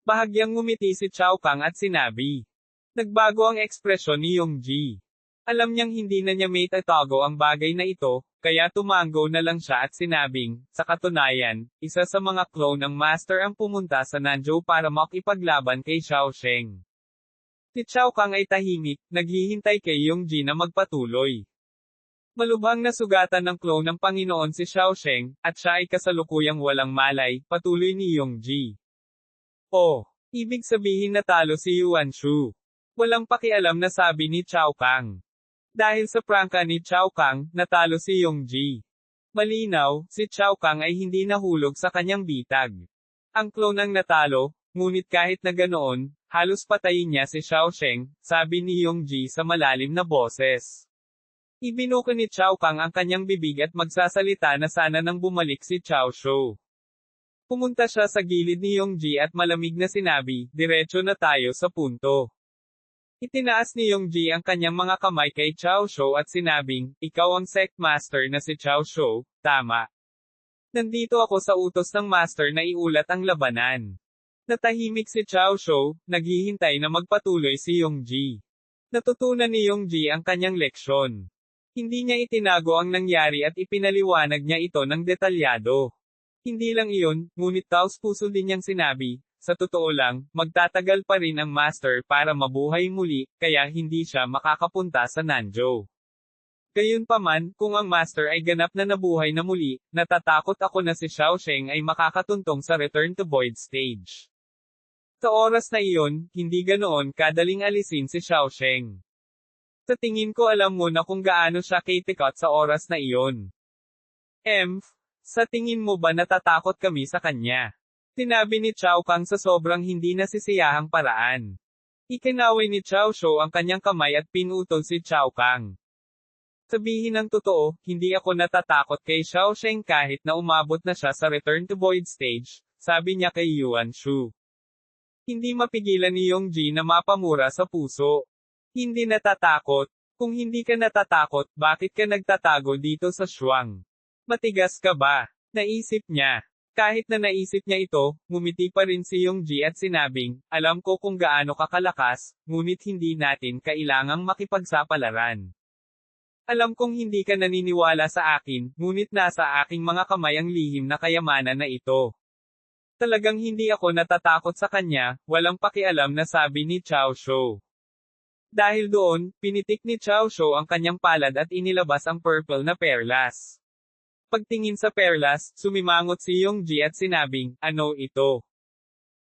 Bahagyang ngumiti si Chao Kang at sinabi. Nagbago ang ekspresyon ni Yongji. Alam niyang hindi na niya may tatago ang bagay na ito, kaya tumango na lang siya at sinabing, sa katunayan, isa sa mga clone ng Master ang pumunta sa Nanzhou para makipaglaban kay Xiao Sheng. Si Chao Kang ay tahimik, naghihintay kay Yongji na magpatuloy. Malubhang nasugatan ng clone ng Panginoon si Xiao Sheng, at siya ay kasalukuyang walang malay, patuloy ni Yongji. Oh, ibig sabihin natalo si Yuan Shu. Walang pakialam na sabi ni Chao Kang. Dahil sa prangka ni Chao Kang, natalo si Yongji. Malinaw, si Chao Kang ay hindi nahulog sa kanyang bitag. Ang clone ang natalo, ngunit kahit na ganoon, halos patayin niya si Xiao Sheng, sabi ni Yongji sa malalim na boses. Ibinuko ni Chao Kang ang kanyang bibig at magsasalita na sana nang bumalik si Chao Shou. Pumunta siya sa gilid ni Yongji at malamig na sinabi, diretso na tayo sa punto. Itinaas ni Yongji ang kanyang mga kamay kay Chao Shou at sinabing, ikaw ang sect master na si Chao Shou, tama. Nandito ako sa utos ng master na iulat ang labanan. Natahimik si Chao Shou, naghihintay na magpatuloy si Yongji. Natutunan ni Yongji ang kanyang leksyon. Hindi niya itinago ang nangyari at ipinaliwanag niya ito ng detalyado. Hindi lang iyon, ngunit taos-puso din niyang sinabi, sa totoo lang, magtatagal pa rin ang master para mabuhay muli, kaya hindi siya makakapunta sa Nanzhou. Gayunpaman, kung ang master ay ganap na nabuhay na muli, natatakot ako na si Xiao Sheng ay makakatuntong sa Return to Void stage. Sa oras na iyon, hindi ganoon kadaling alisin si Xiao Sheng. Sa tingin ko alam mo na kung gaano siya kitikot sa oras na iyon. Sa tingin mo ba natatakot kami sa kanya? Sinabi ni Chao Kang sa sobrang hindi nasisiyahang paraan. Ikinaway ni Chao Shou ang kanyang kamay at pinutol si Chao Kang. Sabihin ang totoo, hindi ako natatakot kay Xiao Sheng kahit na umabot na siya sa Return to Void stage, sabi niya kay Yuan Shu. Hindi mapigilan ni Yongji na mapamura sa puso. Hindi natatakot. Kung hindi ka natatakot, bakit ka nagtatago dito sa Shuang? Matigas ka ba? Naisip niya. Kahit na naisip niya ito, ngumiti pa rin si Yongji at sinabing, alam ko kung gaano ka kalakas, ngunit hindi natin kailangang makipagsapalaran. Alam kong hindi ka naniniwala sa akin, ngunit nasa aking mga kamay ang lihim na kayamanan na ito. Talagang hindi ako natatakot sa kanya, walang pakialam na sabi ni Chao Shou. Dahil doon, pinitik ni Chao Shou ang kanyang palad at inilabas ang purple na perlas. Pagtingin sa perlas, sumimangot si Yongji at sinabing, ano ito?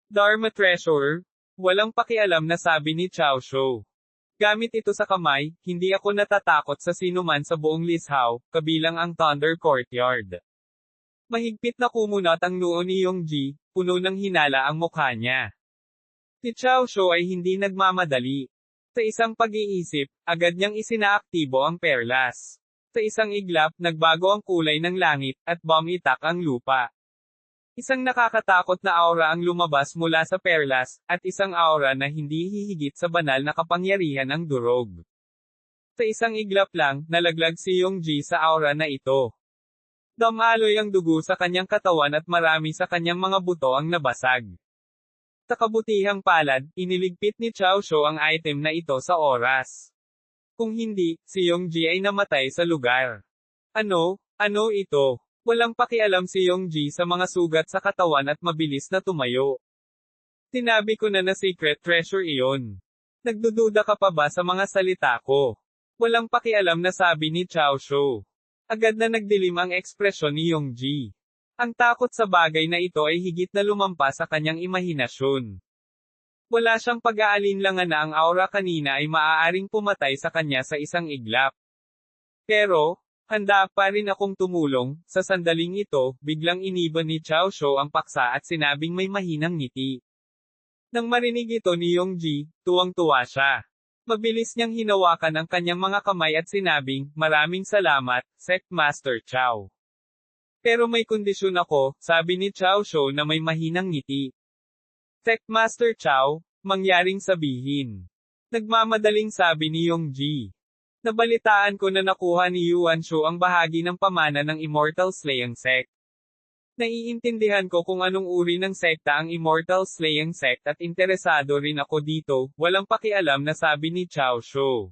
Dharma Treasure? Walang pakialam na sabi ni Chao Shou. Gamit ito sa kamay, hindi ako natatakot sa sinuman sa buong Lishao, kabilang ang Thunder Courtyard. Mahigpit na kumunot ang noo ni Yongji, puno ng hinala ang mukha niya. Si Chao Shou ay hindi nagmamadali. Sa isang pag-iisip, agad niyang isinaaktibo ang perlas. Sa isang iglap, nagbago ang kulay ng langit, at bumitak ang lupa. Isang nakakatakot na aura ang lumabas mula sa perlas, at isang aura na hindi hihigit sa banal na kapangyarihan ng durog. Sa isang iglap lang, nalaglag si Yongji sa aura na ito. Damaloy ang dugo sa kanyang katawan at marami sa kanyang mga buto ang nabasag. Sa kabutihang palad, iniligpit ni Chao Shou ang item na ito sa oras. Kung hindi, si Yongji ay namatay sa lugar. Ano ito? Walang pakialam si Yongji sa mga sugat sa katawan at mabilis na tumayo. Sinabi ko na secret treasure iyon. Nagdududa ka pa ba sa mga salita ko? Walang pakialam na sabi ni Chao Shou. Agad na nagdilim ang ekspresyon ni Yongji. Ang takot sa bagay na ito ay higit na lumampas sa kanyang imahinasyon. Wala siyang pag-aalinlangan na ang aura kanina ay maaaring pumatay sa kanya sa isang iglap. Pero, Handa pa rin akong tumulong. Sa sandaling ito, biglang iniba ni Chao Shou ang paksa at sinabing may mahinang ngiti. Nang marinig ito ni Yongji, tuwang-tuwa siya. Mabilis niyang hinawakan ang kanyang mga kamay at sinabing, "Maraming salamat, Sect Master Chao. Pero may kondisyon ako," sabi ni Chao Shou na may mahinang ngiti. "Sect Master Chao, mangyaring sabihin." Nagmamadaling sabi ni Yongji. "Nabalitaan ko na nakuha ni Yuan Shu ang bahagi ng pamana ng Immortal Slaying Sect. Naiintindihan ko kung anong uri ng sekta ang Immortal Slaying Sect at interesado rin ako dito," walang pakialam na sabi ni Chao Shou.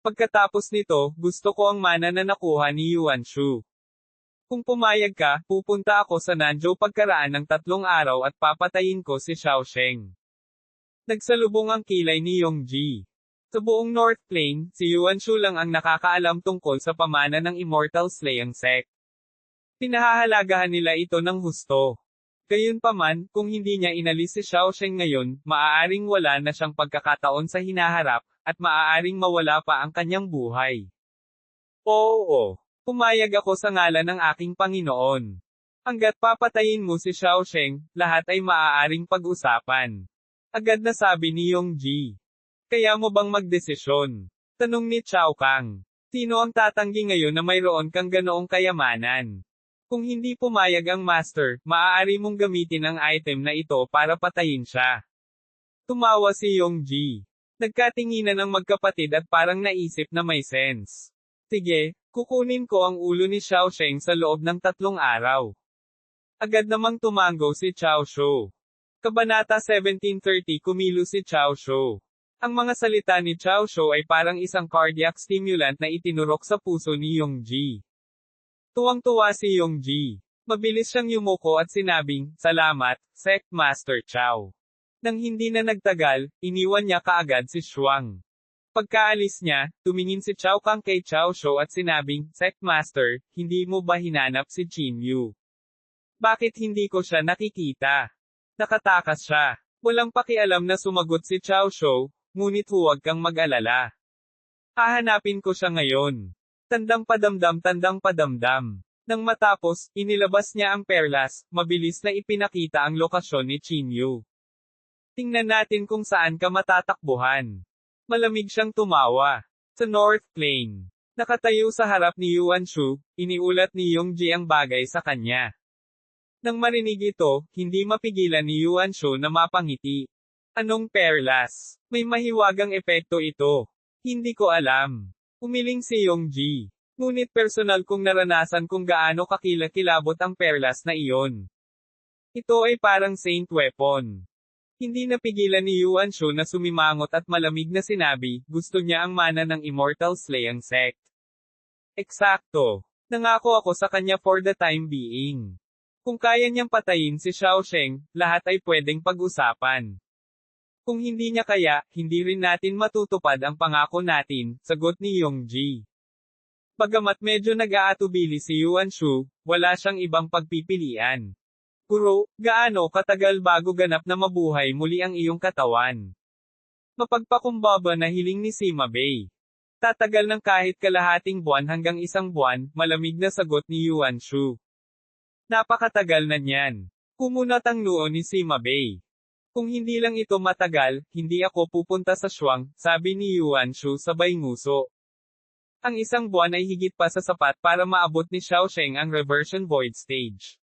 "Pagkatapos nito, gusto ko ang mana na nakuha ni Yuan Shu. Kung pumayag ka, pupunta ako sa Nanzhou pagkaraan ng 3 araw at papatayin ko si Xiao Sheng." Nagsalubong ang kilay ni Yongji. Sa buong North Plain, si Yuan Shu lang ang nakakaalam tungkol sa pamana ng Immortal Slaying Sect. Pinahahalagahan nila ito ng husto. Gayunpaman, kung hindi niya inalis si Xiao Sheng ngayon, maaaring wala na siyang pagkakataon sa hinaharap, at maaaring mawala pa ang kanyang buhay. "Oo, pumayag ako sa ngalan ng aking Panginoon. Hanggat papatayin mo si Xiao Sheng, lahat ay maaaring pag-usapan." Agad na sabi ni Yongji. "Kaya mo bang magdesisyon?" Tanong ni Chao Kang. "Sino ang tatanggi ngayon na mayroon kang ganoong kayamanan? Kung hindi pumayag ang master, maaari mong gamitin ang item na ito para patayin siya." Tumawa si Yongji. Nagkatinginan ang magkapatid at parang naisip na may sense. "Sige, kukunin ko ang ulo ni Xiao Sheng sa loob ng 3 araw." Agad namang tumango si Chao Shou. Kabanata 1730 Kumilos si Chao Shou. Ang mga salita ni Chao Shou ay parang isang cardiac stimulant na itinurok sa puso ni Yongji. Tuwang-tuwa si Yongji. Mabilis siyang yumuko at sinabing, "Salamat, Sect Master Chao." Nang hindi na nagtagal, iniwan niya kaagad si Shuang. Pagkaalis niya, tumingin si Chao Kang kay Chao Shou at sinabing, "Sect Master, hindi mo ba hinanap si Qin Yu? Bakit hindi ko siya nakikita?" Nakatakas siya. Walang pakialam na sumagot si Chao Shou, "Ngunit huwag kang mag-alala. Hahanapin ko siya ngayon." Tandang padamdam. Nang matapos, inilabas niya ang perlas, mabilis na ipinakita ang lokasyon ni Qin Yu. "Tingnan natin kung saan ka matatakbuhan." Malamig siyang tumawa. Sa North Plain. Nakatayo sa harap ni Yuan Shu, iniulat ni Yongji ang bagay sa kanya. Nang marinig ito, hindi mapigilan ni Yuan Shu na mapangiti. "Anong perlas? May mahiwagang epekto ito." "Hindi ko alam." Umiling si Yongji. "Ngunit personal kong naranasan kung gaano kakilakilabot ang perlas na iyon. Ito ay parang saint weapon." Hindi napigilan ni Yuan Shu na sumimangot at malamig na sinabi, "Gusto niya ang mana ng Immortal Slaying Sect." "Eksakto. Nangako ako sa kanya for the time being. Kung kaya niyang patayin si Xiao Sheng, lahat ay pwedeng pag-usapan. Kung hindi niya kaya, hindi rin natin matutupad ang pangako natin," sagot ni Yongji. Bagamat medyo nag-aatubili si Yuan Shu, wala siyang ibang pagpipilian. "Guro, gaano katagal bago ganap na mabuhay muli ang iyong katawan?" Mapagpakumbaba na hiling ni Sima Bei. "Tatagal ng kahit kalahating buwan hanggang 1 buwan," malamig na sagot ni Yuan Shu. "Napakatagal na niyan." Kumunat ang noo ni Sima Bei. "Kung hindi lang ito matagal, hindi ako pupunta sa Shuang," sabi ni Yuan Shu sabay nguso. Ang 1 buwan ay higit pa sa sapat para maabot ni Xiao Sheng ang reversion void stage.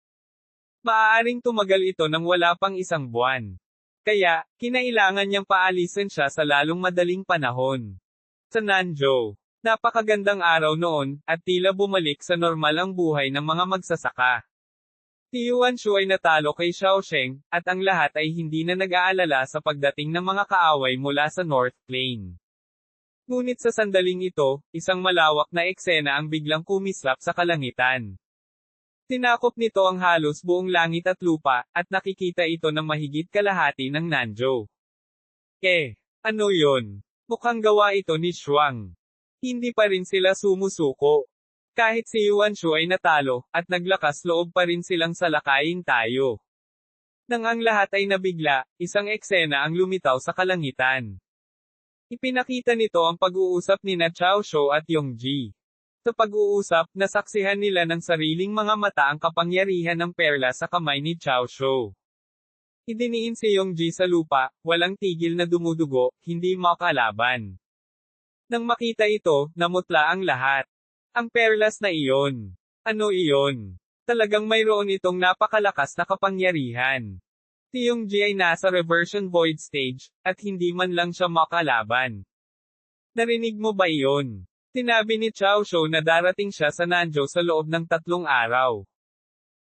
Maaaring tumagal ito ng wala pang 1 buwan. Kaya, kinailangan niyang paalisin siya sa lalong madaling panahon. Sa Nanzhou. Napakagandang araw noon, at tila bumalik sa normal ang buhay ng mga magsasaka. Si Yuan Shu ay natalo kay Xiao Sheng, at ang lahat ay hindi na nag-aalala sa pagdating ng mga kaaway mula sa North Plain. Ngunit sa sandaling ito, isang malawak na eksena ang biglang kumislap sa kalangitan. Tinakop nito ang halos buong langit at lupa, at nakikita ito ng mahigit kalahati ng Nanzhou. Ano yon? Mukhang gawa ito ni Shuang. Hindi pa rin sila sumusuko. Kahit si Yuan Shu ay natalo, at naglakas loob pa rin silang salakayin tayo. Nang ang lahat ay nabigla, isang eksena ang lumitaw sa kalangitan. Ipinakita nito ang pag-uusap ni Chao Shou at Yongji. Sa pag-uusap, nasaksihan nila ng sariling mga mata ang kapangyarihan ng perla sa kamay ni Chao Shou. Idiniin si Yongji sa lupa, walang tigil na dumudugo, hindi makalaban. Nang makita ito, namutla ang lahat. Ang perlas na iyon. Ano iyon? Talagang mayroon itong napakalakas na kapangyarihan. Si Yongji ay nasa reversion void stage, at hindi man lang siya makalaban. Narinig mo ba iyon? Sinabi ni Chao Shou na darating siya sa Nanzhou sa loob ng 3 araw.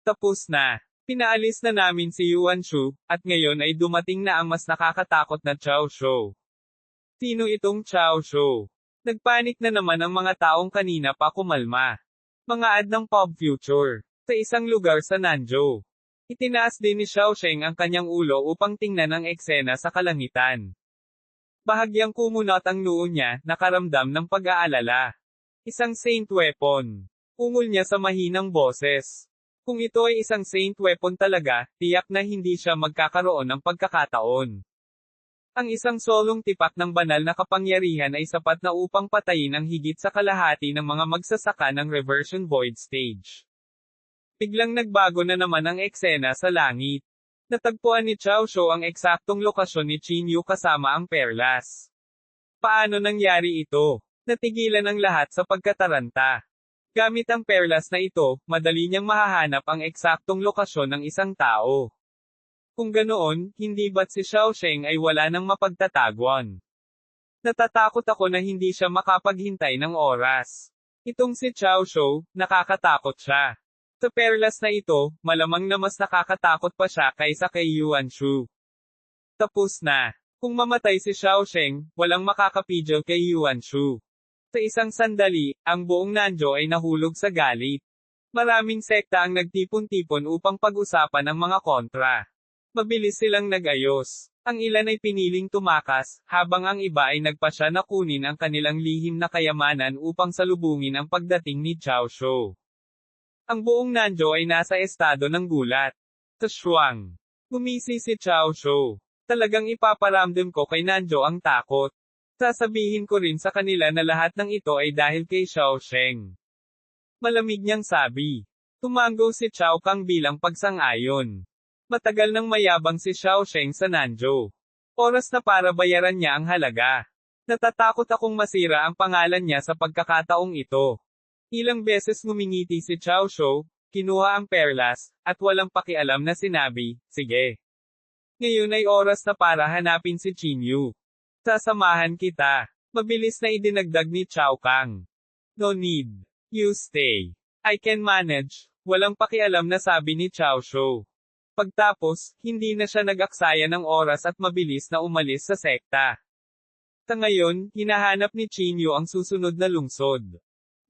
Tapos na. Pinaalis na namin si Yuan Shu, at ngayon ay dumating na ang mas nakakatakot na Chao Shou. Sino itong Chao Shou? Nagpanik na naman ang mga taong kanina pa kumalma. Mga ad ng Pop Future. Sa isang lugar sa Nanzhou. Itinaas din ni Xiao Sheng ang kanyang ulo upang tingnan ang eksena sa kalangitan. Bahagyang kumunot ang noo niya, nakaramdam ng pag-aalala. Isang saint weapon. Ungol niya sa mahinang boses. Kung ito ay isang saint weapon talaga, tiyak na hindi siya magkakaroon ng pagkakataon. Ang isang solong tipak ng banal na kapangyarihan ay sapat na upang patayin ang higit sa kalahati ng mga magsasaka ng reversion void stage. Biglang nagbago na naman ang eksena sa langit. Natagpuan ni Chao Shou ang eksaktong lokasyon ni Qin Yu kasama ang perlas. Paano nangyari ito? Natigilan ang lahat sa pagkataranta. Gamit ang perlas na ito, madali niyang mahahanap ang eksaktong lokasyon ng isang tao. Kung ganoon, hindi ba't si Xiao Sheng ay wala nang mapagtataguan? Natatakot ako na hindi siya makapaghintay ng oras. Itong si Chao Shou, nakakatakot siya. Sa perlas na ito, malamang na mas nakakatakot pa siya kaysa kay Yuan Shu. Tapos na. Kung mamatay si Xiao Sheng, walang makakapigil kay Yuan Shu. Sa isang sandali, ang buong Nanzhou ay nahulog sa galit. Maraming sekta ang nagtipon-tipon upang pag-usapan ang mga kontra. Mabilis silang nag-ayos. Ang ilan ay piniling tumakas, habang ang iba ay nagpasya na kunin ang kanilang lihim na kayamanan upang salubungin ang pagdating ni Chao Shou. Ang buong Nanzhou ay nasa estado ng gulat. Sa Shuang. Gumisi si Chao Shou. Talagang ipaparamdam ko kay Nanzhou ang takot. Sasabihin ko rin sa kanila na lahat ng ito ay dahil kay Xiao Sheng. Malamig niyang sabi. Tumango si Chao Kang bilang pagsang-ayon. Matagal nang mayabang si Xiao Sheng sa Nanzhou. Oras na para bayaran niya ang halaga. Natatakot akong masira ang pangalan niya sa pagkakataong ito. Ilang beses ngumingiti si Chao Shou, kinuha ang perlas, at walang pakialam na sinabi, sige. Ngayon ay oras na para hanapin si Qin Yu. Sasamahan kita. Mabilis na idinagdag ni Chao Kang. No need. You stay. I can manage. Walang pakialam na sabi ni Chao Shou. Pagtapos, hindi na siya nag-aksaya ng oras at mabilis na umalis sa sekta. Sa ngayon, hinahanap ni Qin Yu ang susunod na lungsod.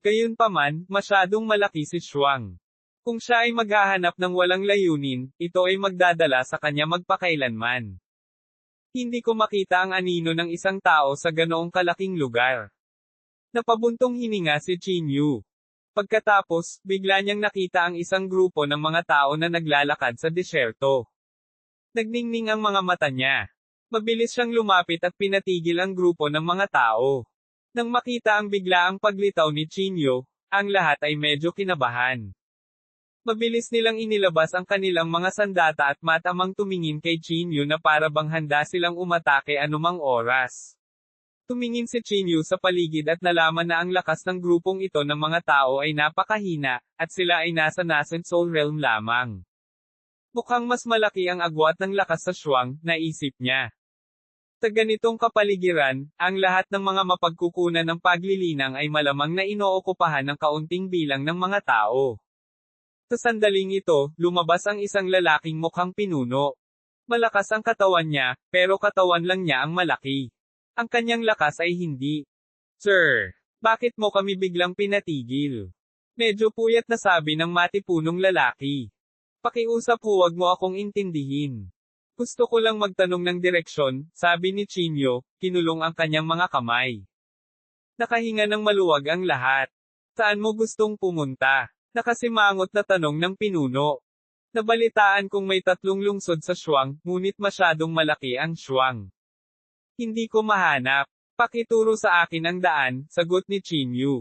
Gayunpaman, masyadong malaki si Shuang. Kung siya ay maghahanap ng walang layunin, ito ay magdadala sa kanya magpakailanman. Hindi ko makita ang anino ng isang tao sa ganoong kalaking lugar. Napabuntong hininga si Qin Yu. Pagkatapos, bigla niyang nakita ang isang grupo ng mga tao na naglalakad sa disyerto. Nagningning ang mga mata niya. Mabilis siyang lumapit at pinatigil ang grupo ng mga tao. Nang makita ang biglaang paglitaw ni Qin Yu, ang lahat ay medyo kinabahan. Mabilis nilang inilabas ang kanilang mga sandata at matamang tumingin kay Qin Yu na para bang handa silang umatake anumang oras. Tumingin si Qin Yu sa paligid at nalaman na ang lakas ng grupong ito ng mga tao ay napakahina, at sila ay nasa nascent soul realm lamang. Mukhang mas malaki ang agwat ng lakas sa Shuang, naisip niya. Sa ganitong kapaligiran, ang lahat ng mga mapagkukunan ng paglilinang ay malamang na inookupahan ng kaunting bilang ng mga tao. Sa sandaling ito, lumabas ang isang lalaking mukhang pinuno. Malakas ang katawan niya, pero katawan lang niya ang malaki. Ang kanyang lakas ay hindi. Sir, bakit mo kami biglang pinatigil? Medyo puyat na sabi ng matipunong lalaki. Pakiusap, huwag mo akong intindihin. Gusto ko lang magtanong ng direksyon, sabi ni Qin Yu, kinulong ang kanyang mga kamay. Nakahinga ng maluwag ang lahat. Saan mo gustong pumunta? Nakasimangot na tanong ng pinuno. Nabalitaan kong may 3 lungsod sa Shuang, ngunit masyadong malaki ang Shuang. Hindi ko mahanap. Pakituro sa akin ang daan, sagot ni Qin Yu.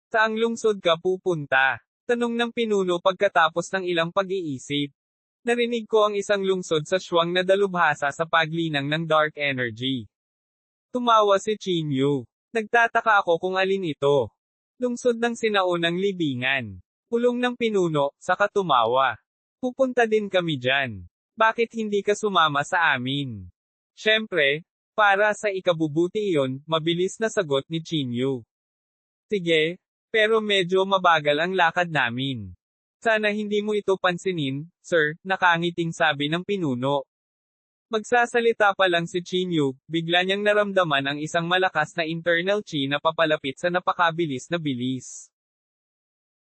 Saang lungsod ka pupunta? Tanong ng pinuno pagkatapos ng ilang pag-iisip. Narinig ko ang isang lungsod sa Shuang na dalubhasa sa paglinang ng dark energy. Tumawa si Chinyu. Nagtataka ako kung alin ito. Lungsod ng sinaunang libingan. Pulong ng pinuno, saka tumawa. Pupunta din kami dyan. Bakit hindi ka sumama sa amin? Siyempre, para sa ikabubuti iyon, mabilis na sagot ni Chinyu. Sige, pero medyo mabagal ang lakad namin. Sana hindi mo ito pansinin, sir, nakangiting sabi ng pinuno. Magsasalita pa lang si Chinyu, bigla niyang naramdaman ang isang malakas na internal chi na papalapit sa napakabilis na bilis.